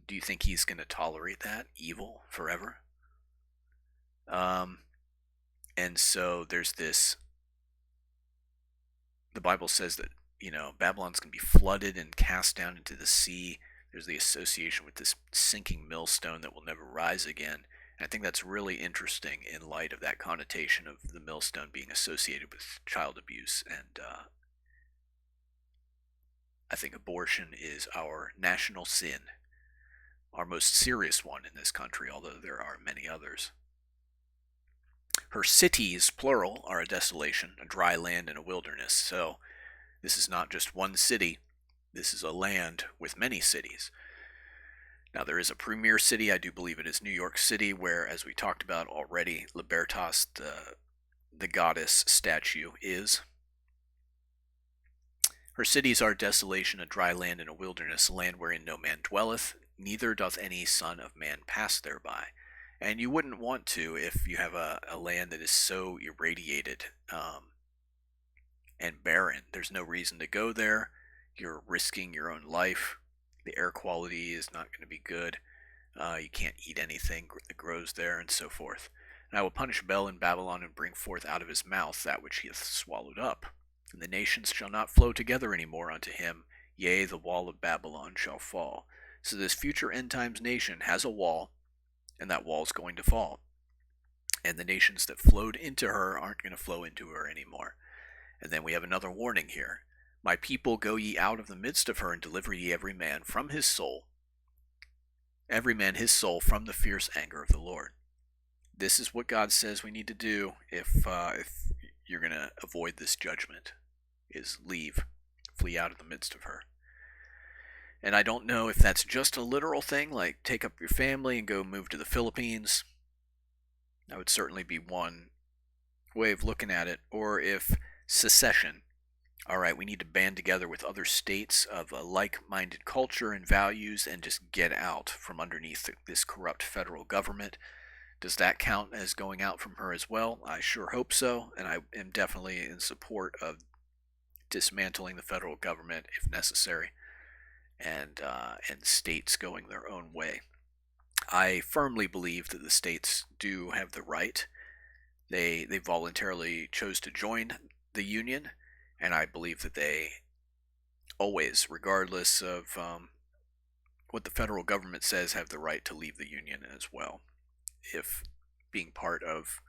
Do you think he's going to tolerate that evil forever? And so there's this. The Bible says that Babylon's going to be flooded and cast down into the sea. There's the association with this sinking millstone that will never rise again. And I think that's really interesting in light of that connotation of the millstone being associated with child abuse. And I think abortion is our national sin, our most serious one in this country, although there are many others. Her cities, plural, are a desolation, a dry land and a wilderness. So this is not just one city. This is a land with many cities. Now, there is a premier city. I do believe it is New York City, where, as we talked about already, Libertas, the goddess statue, is. Her cities are desolation, a dry land and a wilderness, a land wherein no man dwelleth, neither doth any son of man pass thereby. And you wouldn't want to if you have a land that is so irradiated and barren. There's no reason to go there. You're risking your own life. The air quality is not going to be good. You can't eat anything that grows there, and so forth. And I will punish Bel in Babylon, and bring forth out of his mouth that which he hath swallowed up. And the nations shall not flow together any more unto him. Yea, the wall of Babylon shall fall. So this future end times nation has a wall, and that wall is going to fall. And the nations that flowed into her aren't going to flow into her anymore. And then we have another warning here. My people, go ye out of the midst of her, and deliver ye every man from his soul, every man his soul from the fierce anger of the Lord. This is what God says we need to do if you're going to avoid this judgment, is leave, flee out of the midst of her. And I don't know if that's just a literal thing, like take up your family and go move to the Philippines. That would certainly be one way of looking at it. Or if secession. All right, we need to band together with other states of a like-minded culture and values and just get out from underneath this corrupt federal government. Does that count as going out from her as well? I sure hope so, and I am definitely in support of dismantling the federal government if necessary, and states going their own way. I firmly believe that the states do have the right. They voluntarily chose to join the union, and I believe that they always, regardless of what the federal government says, have the right to leave the union as well, if being part of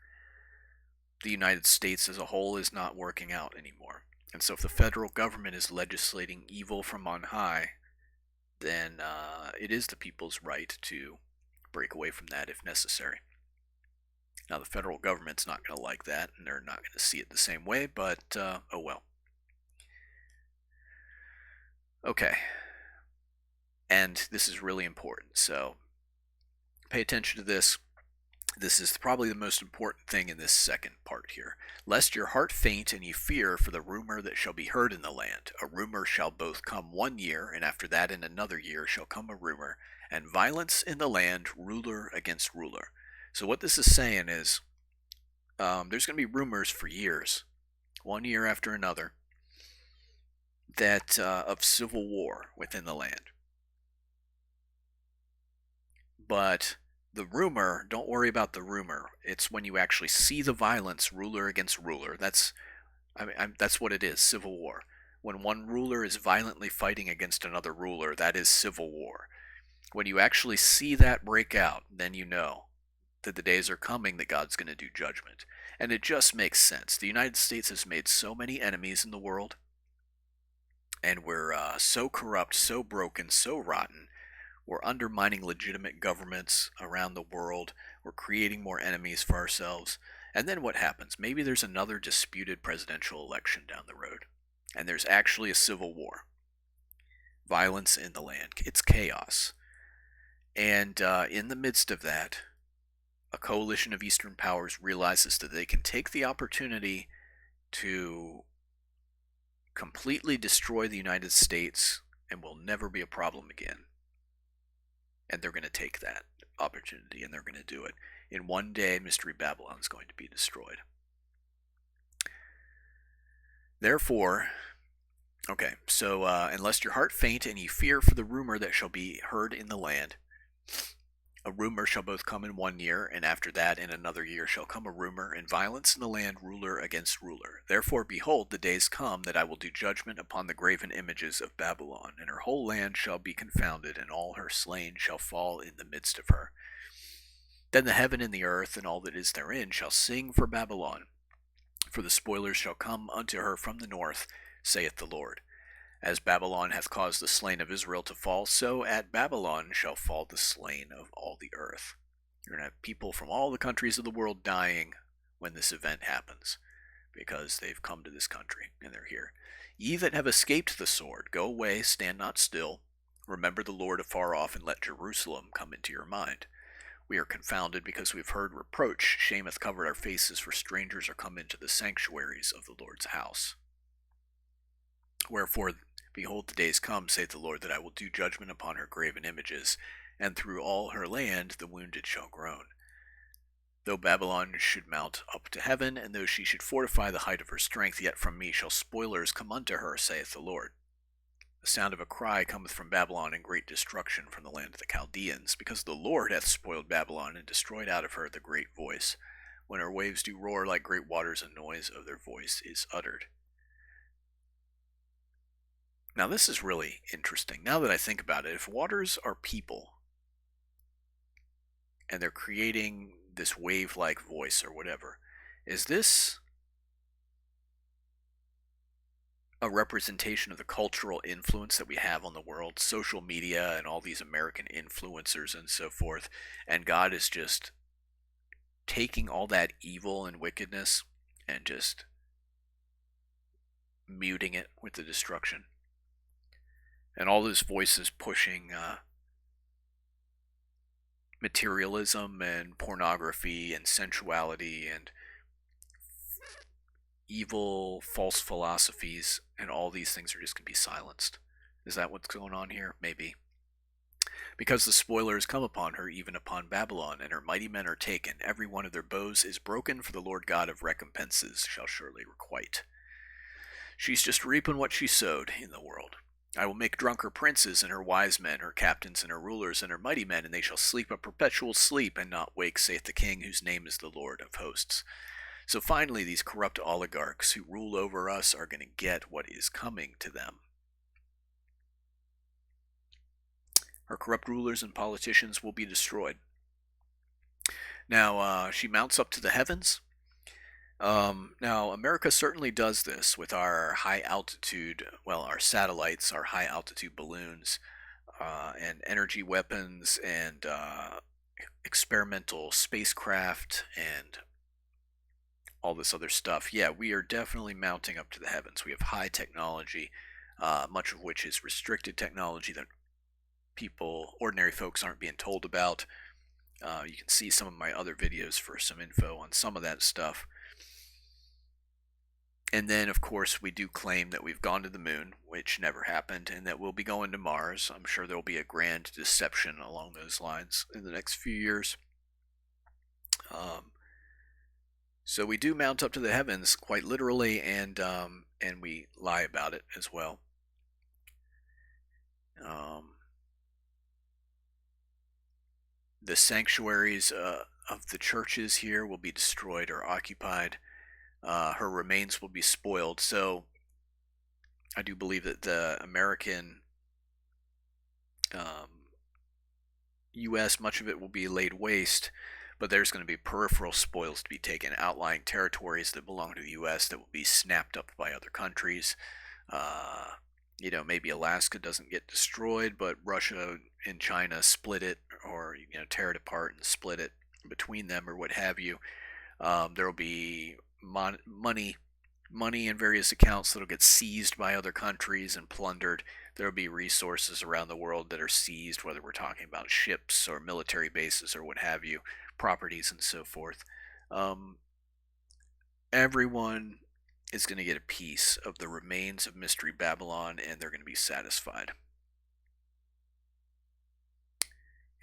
the United States as a whole is not working out anymore. And so if the federal government is legislating evil from on high, then it is the people's right to break away from that if necessary. Now, the federal government's not going to like that, and they're not going to see it the same way, but oh well. Okay. And this is really important, so pay attention to this. This is probably the most important thing in this second part here. Lest your heart faint and ye fear for the rumor that shall be heard in the land. A rumor shall both come 1 year, and after that in another year shall come a rumor, and violence in the land, ruler against ruler. So what this is saying is, there's going to be rumors for years, 1 year after another, that of civil war within the land. But the rumor, don't worry about the rumor. It's when you actually see the violence, ruler against ruler. That's what it is, civil war. When one ruler is violently fighting against another ruler, that is civil war. When you actually see that break out, then you know that the days are coming that God's going to do judgment. And it just makes sense. The United States has made so many enemies in the world, and we're so corrupt, so broken, so rotten. We're undermining legitimate governments around the world. We're creating more enemies for ourselves. And then what happens? Maybe there's another disputed presidential election down the road, and there's actually a civil war. Violence in the land. It's chaos. And in the midst of that, a coalition of Eastern powers realizes that they can take the opportunity to completely destroy the United States and will never be a problem again. And they're going to take that opportunity, and they're going to do it. In one day, Mystery Babylon is going to be destroyed. Therefore, okay, so unless your heart faint and ye fear for the rumor that shall be heard in the land, a rumor shall both come in 1 year, and after that in another year shall come a rumor, and violence in the land, ruler against ruler. Therefore, behold, the days come that I will do judgment upon the graven images of Babylon, and her whole land shall be confounded, and all her slain shall fall in the midst of her. Then the heaven and the earth and all that is therein shall sing for Babylon, for the spoilers shall come unto her from the north, saith the Lord. As Babylon hath caused the slain of Israel to fall, so at Babylon shall fall the slain of all the earth. You're going to have people from all the countries of the world dying when this event happens, because they've come to this country, and they're here. Ye that have escaped the sword, go away, stand not still. Remember the Lord afar off, and let Jerusalem come into your mind. We are confounded, because we've heard reproach. Shame hath covered our faces, for strangers are come into the sanctuaries of the Lord's house. Wherefore, behold, the days come, saith the Lord, that I will do judgment upon her graven images, and through all her land the wounded shall groan. Though Babylon should mount up to heaven, and though she should fortify the height of her strength, yet from me shall spoilers come unto her, saith the Lord. The sound of a cry cometh from Babylon, and great destruction from the land of the Chaldeans, because the Lord hath spoiled Babylon, and destroyed out of her the great voice. When her waves do roar like great waters, a noise of their voice is uttered. Now this is really interesting. Now that I think about it, if waters are people, and they're creating this wave-like voice or whatever, is this a representation of the cultural influence that we have on the world, social media and all these American influencers and so forth, and God is just taking all that evil and wickedness and just muting it with the destruction? And all those voices pushing materialism and pornography and sensuality and evil, false philosophies, and all these things are just going to be silenced. Is that what's going on here? Maybe. Because the spoilers come upon her, even upon Babylon, and her mighty men are taken. Every one of their bows is broken, for the Lord God of recompenses shall surely requite. She's just reaping what she sowed in the world. I will make drunk her princes and her wise men, her captains and her rulers and her mighty men, and they shall sleep a perpetual sleep and not wake, saith the King, whose name is the Lord of hosts. So finally, these corrupt oligarchs who rule over us are going to get what is coming to them. Our corrupt rulers and politicians will be destroyed. Now, she mounts up to the heavens. Now, America certainly does this with our high altitude, well, our satellites, our high altitude balloons, and energy weapons, and experimental spacecraft, and all this other stuff. Yeah, we are definitely mounting up to the heavens. We have high technology, much of which is restricted technology that people, ordinary folks, aren't being told about. You can see some of my other videos for some info on some of that stuff. And then, of course, we do claim that we've gone to the moon, which never happened, and that we'll be going to Mars. I'm sure there'll be a grand deception along those lines in the next few years. So we do mount up to the heavens quite literally, and we lie about it as well. The sanctuaries of the churches here will be destroyed or occupied. Her remains will be spoiled. So I do believe that the American U.S., much of it will be laid waste, but there's going to be peripheral spoils to be taken, outlying territories that belong to the U.S. that will be snapped up by other countries. Maybe Alaska doesn't get destroyed, but Russia and China split it, or tear it apart and split it between them, or what have you. There will be money in various accounts that'll get seized by other countries and plundered. There will be resources around the world that are seized, whether we're talking about ships or military bases or what have you, properties and so forth. Everyone is going to get a piece of the remains of Mystery Babylon, and they're going to be satisfied.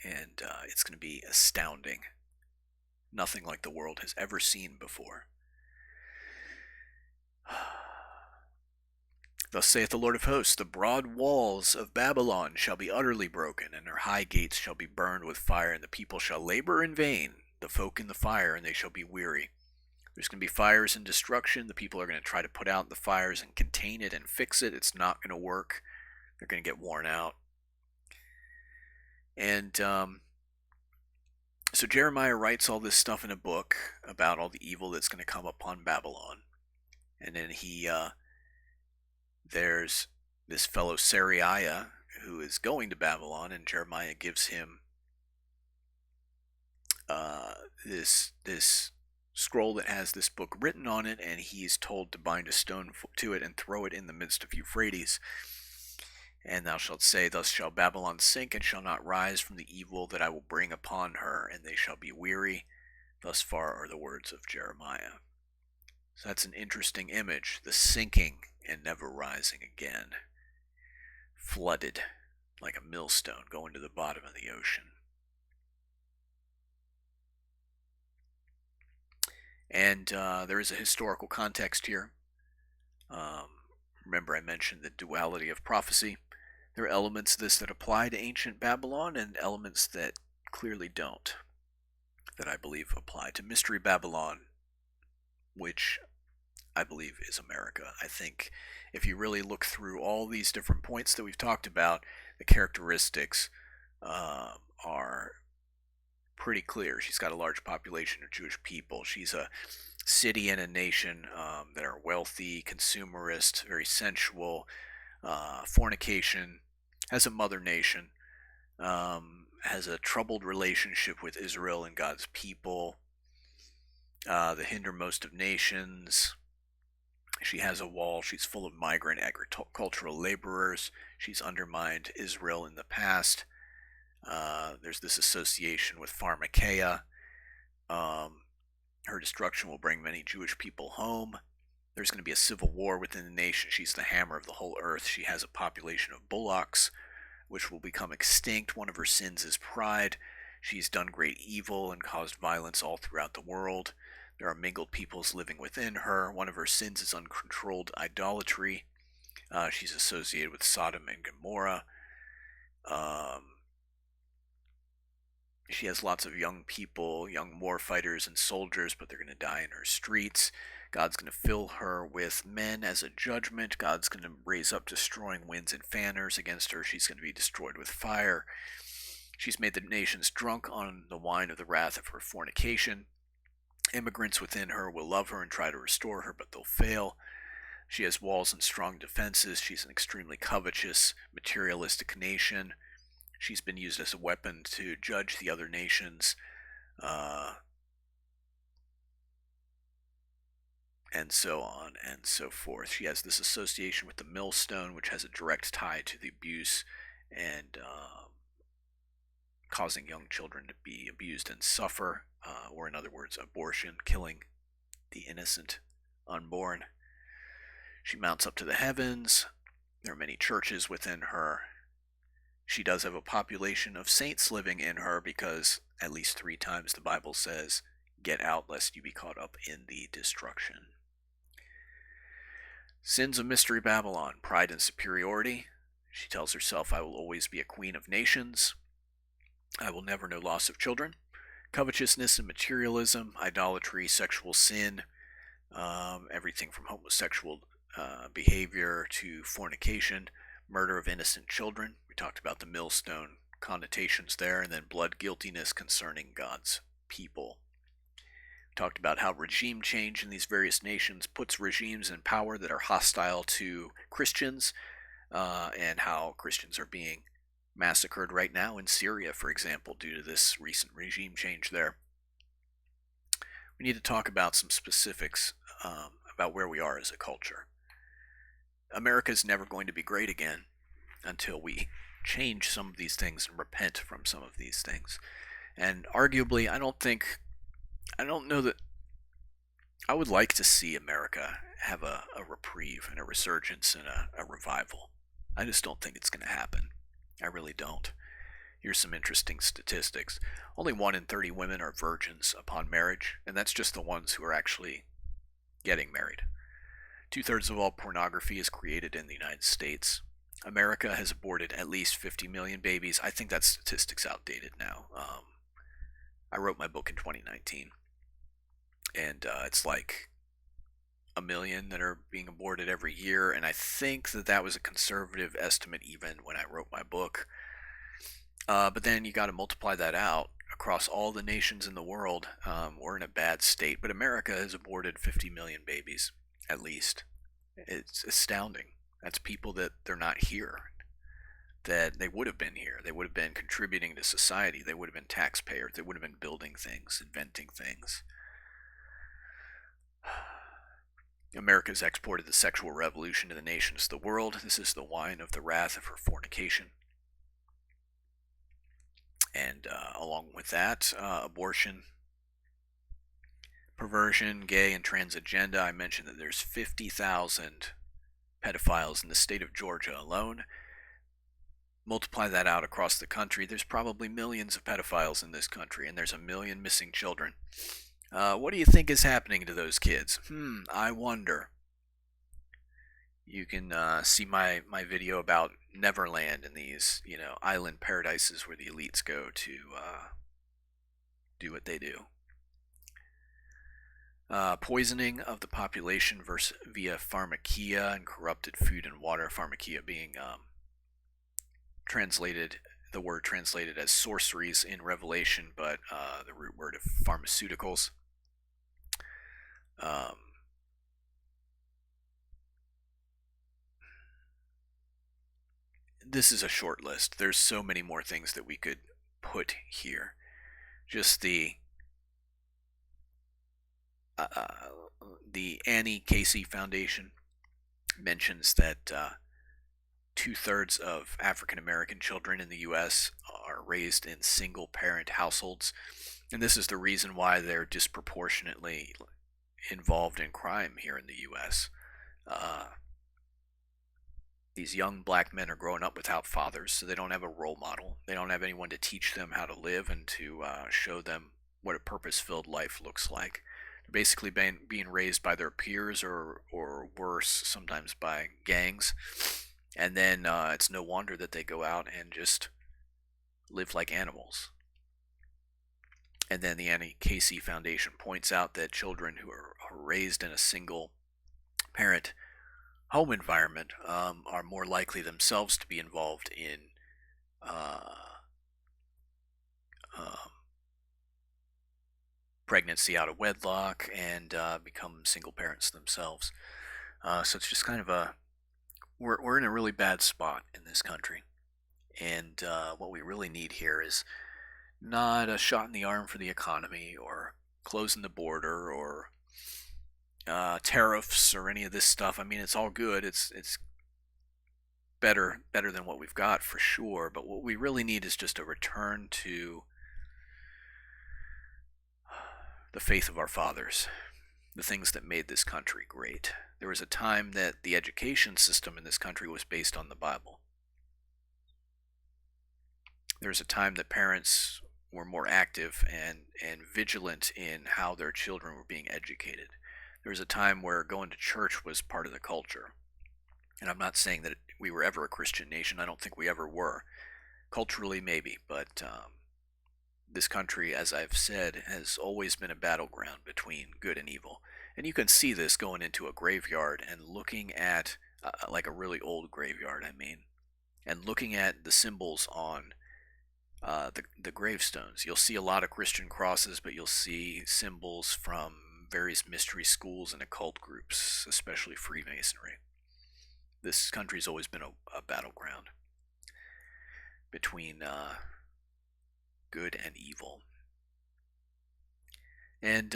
And it's going to be astounding. Nothing like the world has ever seen before. Thus saith the Lord of hosts, the broad walls of Babylon shall be utterly broken, and her high gates shall be burned with fire, and the people shall labor in vain, the folk in the fire, and they shall be weary. There's going to be fires and destruction. The people are going to try to put out the fires and contain it and fix it. It's not going to work. They're going to get worn out. And so Jeremiah writes all this stuff in a book about all the evil that's going to come upon Babylon. And then there's this fellow Sariah who is going to Babylon, and Jeremiah gives him this scroll that has this book written on it, and he's told to bind a stone to it and throw it in the midst of Euphrates. And thou shalt say, thus shall Babylon sink, and shall not rise from the evil that I will bring upon her, and they shall be weary. Thus far are the words of Jeremiah. So that's an interesting image, the sinking and never rising again. Flooded like a millstone going to the bottom of the ocean. And there is a historical context here. Remember I mentioned the duality of prophecy. There are elements of this that apply to ancient Babylon and elements that clearly don't, that I believe apply to Mystery Babylon, which I believe is America. I think if you really look through all these different points that we've talked about, the characteristics are pretty clear. She's got a large population of Jewish people. She's a city and a nation that are wealthy, consumerist, very sensual, fornication, has a mother nation, has a troubled relationship with Israel and God's people, the hindermost of nations. She has a wall. She's full of migrant agricultural laborers. She's undermined Israel in the past. There's this association with Pharmakeia. Her destruction will bring many Jewish people home. There's going to be a civil war within the nation. She's the hammer of the whole earth. She has a population of bullocks, which will become extinct. One of her sins is pride. She's done great evil and caused violence all throughout the world. There are mingled peoples living within her. One of her sins is uncontrolled idolatry. She's associated with Sodom and Gomorrah. Um, she has lots of young people, young war fighters and soldiers, but they're going to die in her streets. God's going to fill her with men as a judgment. God's going to raise up destroying winds and fanners against her. She's going to be destroyed with fire. She's made the nations drunk on the wine of the wrath of her fornication. Immigrants within her will love her and try to restore her, but they'll fail. She has walls and strong defenses. She's an extremely covetous, materialistic nation. She's been used as a weapon to judge the other nations, and so on and so forth. She has this association with the millstone, which has a direct tie to the abuse and causing young children to be abused and suffer, or in other words, abortion, killing the innocent unborn. She mounts up to the heavens. There are many churches within her. She does have a population of saints living in her because at least 3 times the Bible says, "Get out lest you be caught up in the destruction." Sins of Mystery Babylon, pride and superiority. She tells herself, "I will always be a queen of nations. I will never know loss of children." Covetousness and materialism, idolatry, sexual sin, everything from homosexual behavior to fornication, murder of innocent children. We talked about the millstone connotations there, and then blood guiltiness concerning God's people. We talked about how regime change in these various nations puts regimes in power that are hostile to Christians, and how Christians are being massacred right now in Syria, for example, due to this recent regime change there. We need to talk about some specifics about where we are as a culture. America is never going to be great again until we change some of these things and repent from some of these things. And arguably, I don't know that I would like to see America have a reprieve and a resurgence and a revival. I just don't think it's going to happen. I really don't. Here's some interesting statistics. Only 1 in 30 women are virgins upon marriage, and that's just the ones who are actually getting married. 2/3 of all pornography is created in the United States. America has aborted at least 50 million babies. I think that statistic's outdated now. I wrote my book in 2019, and it's like a million that are being aborted every year, and I think that was a conservative estimate even when I wrote my book. But then you got to multiply that out across all the nations in the world. We're in a bad state, but America has aborted 50 million babies, at least. It's astounding. That's people that they're not here, that they would have been here. They would have been contributing to society. They would have been taxpayers. They would have been building things, inventing things. America's exported the sexual revolution to the nations of the world. This is the wine of the wrath of her fornication. And along with that, abortion, perversion, gay and trans agenda. I mentioned that there's 50,000 pedophiles in the state of Georgia alone. Multiply that out across the country, there's probably millions of pedophiles in this country, and there's 1 million missing children. What do you think is happening to those kids? I wonder. You can see my video about Neverland and these, island paradises where the elites go to do what they do. Poisoning of the population via pharmakia and corrupted food and water. Pharmakia being the word translated as sorceries in Revelation, but the root word of pharmaceuticals. This is a short list. There's so many more things that we could put here. Just the Annie Casey Foundation mentions that 2/3 of African American children in the U.S. are raised in single-parent households, and this is the reason why they're disproportionately involved in crime here in the U.S. These young black men are growing up without fathers, so they don't have a role model. They don't have anyone to teach them how to live and to show them what a purpose-filled life looks like. basically being raised by their peers or worse, sometimes by gangs. And then it's no wonder that they go out and just live like animals. And then the Annie Casey Foundation points out that children who are raised in a single parent home environment are more likely themselves to be involved in uh, um, pregnancy out of wedlock and become single parents themselves. So it's just kind of we're in a really bad spot in this country. And what we really need here is not a shot in the arm for the economy or closing the border or tariffs or any of this stuff. I mean, it's all good. It's better than what we've got for sure. But what we really need is just a return to the faith of our fathers, the things that made this country great. There was a time that the education system in this country was based on the Bible. There was a time that parents were more active and vigilant in how their children were being educated. There was a time where going to church was part of the culture. And I'm not saying that we were ever a Christian nation. I don't think we ever were. Culturally, maybe, but this country, as I've said, has always been a battleground between good and evil. And you can see this going into a graveyard and looking at, like a really old graveyard, I mean, and looking at the symbols on the gravestones. You'll see a lot of Christian crosses, but you'll see symbols from various mystery schools and occult groups, especially Freemasonry. This country's always been a battleground between good and evil. And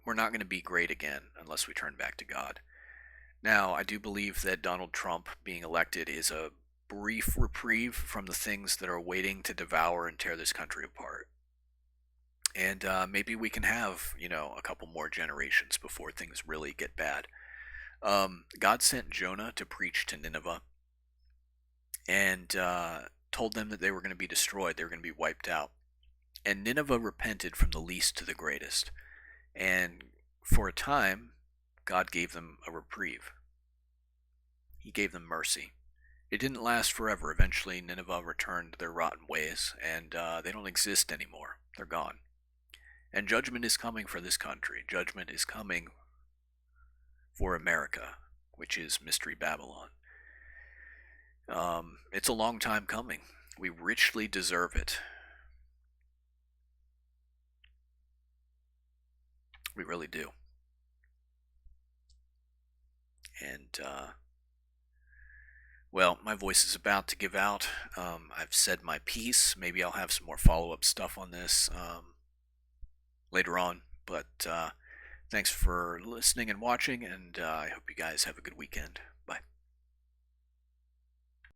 we're not going to be great again unless we turn back to God. Now, I do believe that Donald Trump being elected is a brief reprieve from the things that are waiting to devour and tear this country apart. And maybe we can have, a couple more generations before things really get bad. God sent Jonah to preach to Nineveh and told them that they were going to be destroyed. They were going to be wiped out. And Nineveh repented from the least to the greatest. And for a time, God gave them a reprieve. He gave them mercy. It didn't last forever. Eventually, Nineveh returned to their rotten ways, and they don't exist anymore. They're gone. And judgment is coming for this country. Judgment is coming for America, which is Mystery Babylon. It's a long time coming. We richly deserve it. We really do. And, well, my voice is about to give out. I've said my piece. Maybe I'll have some more follow-up stuff on this later on. But thanks for listening and watching, and I hope you guys have a good weekend. Bye.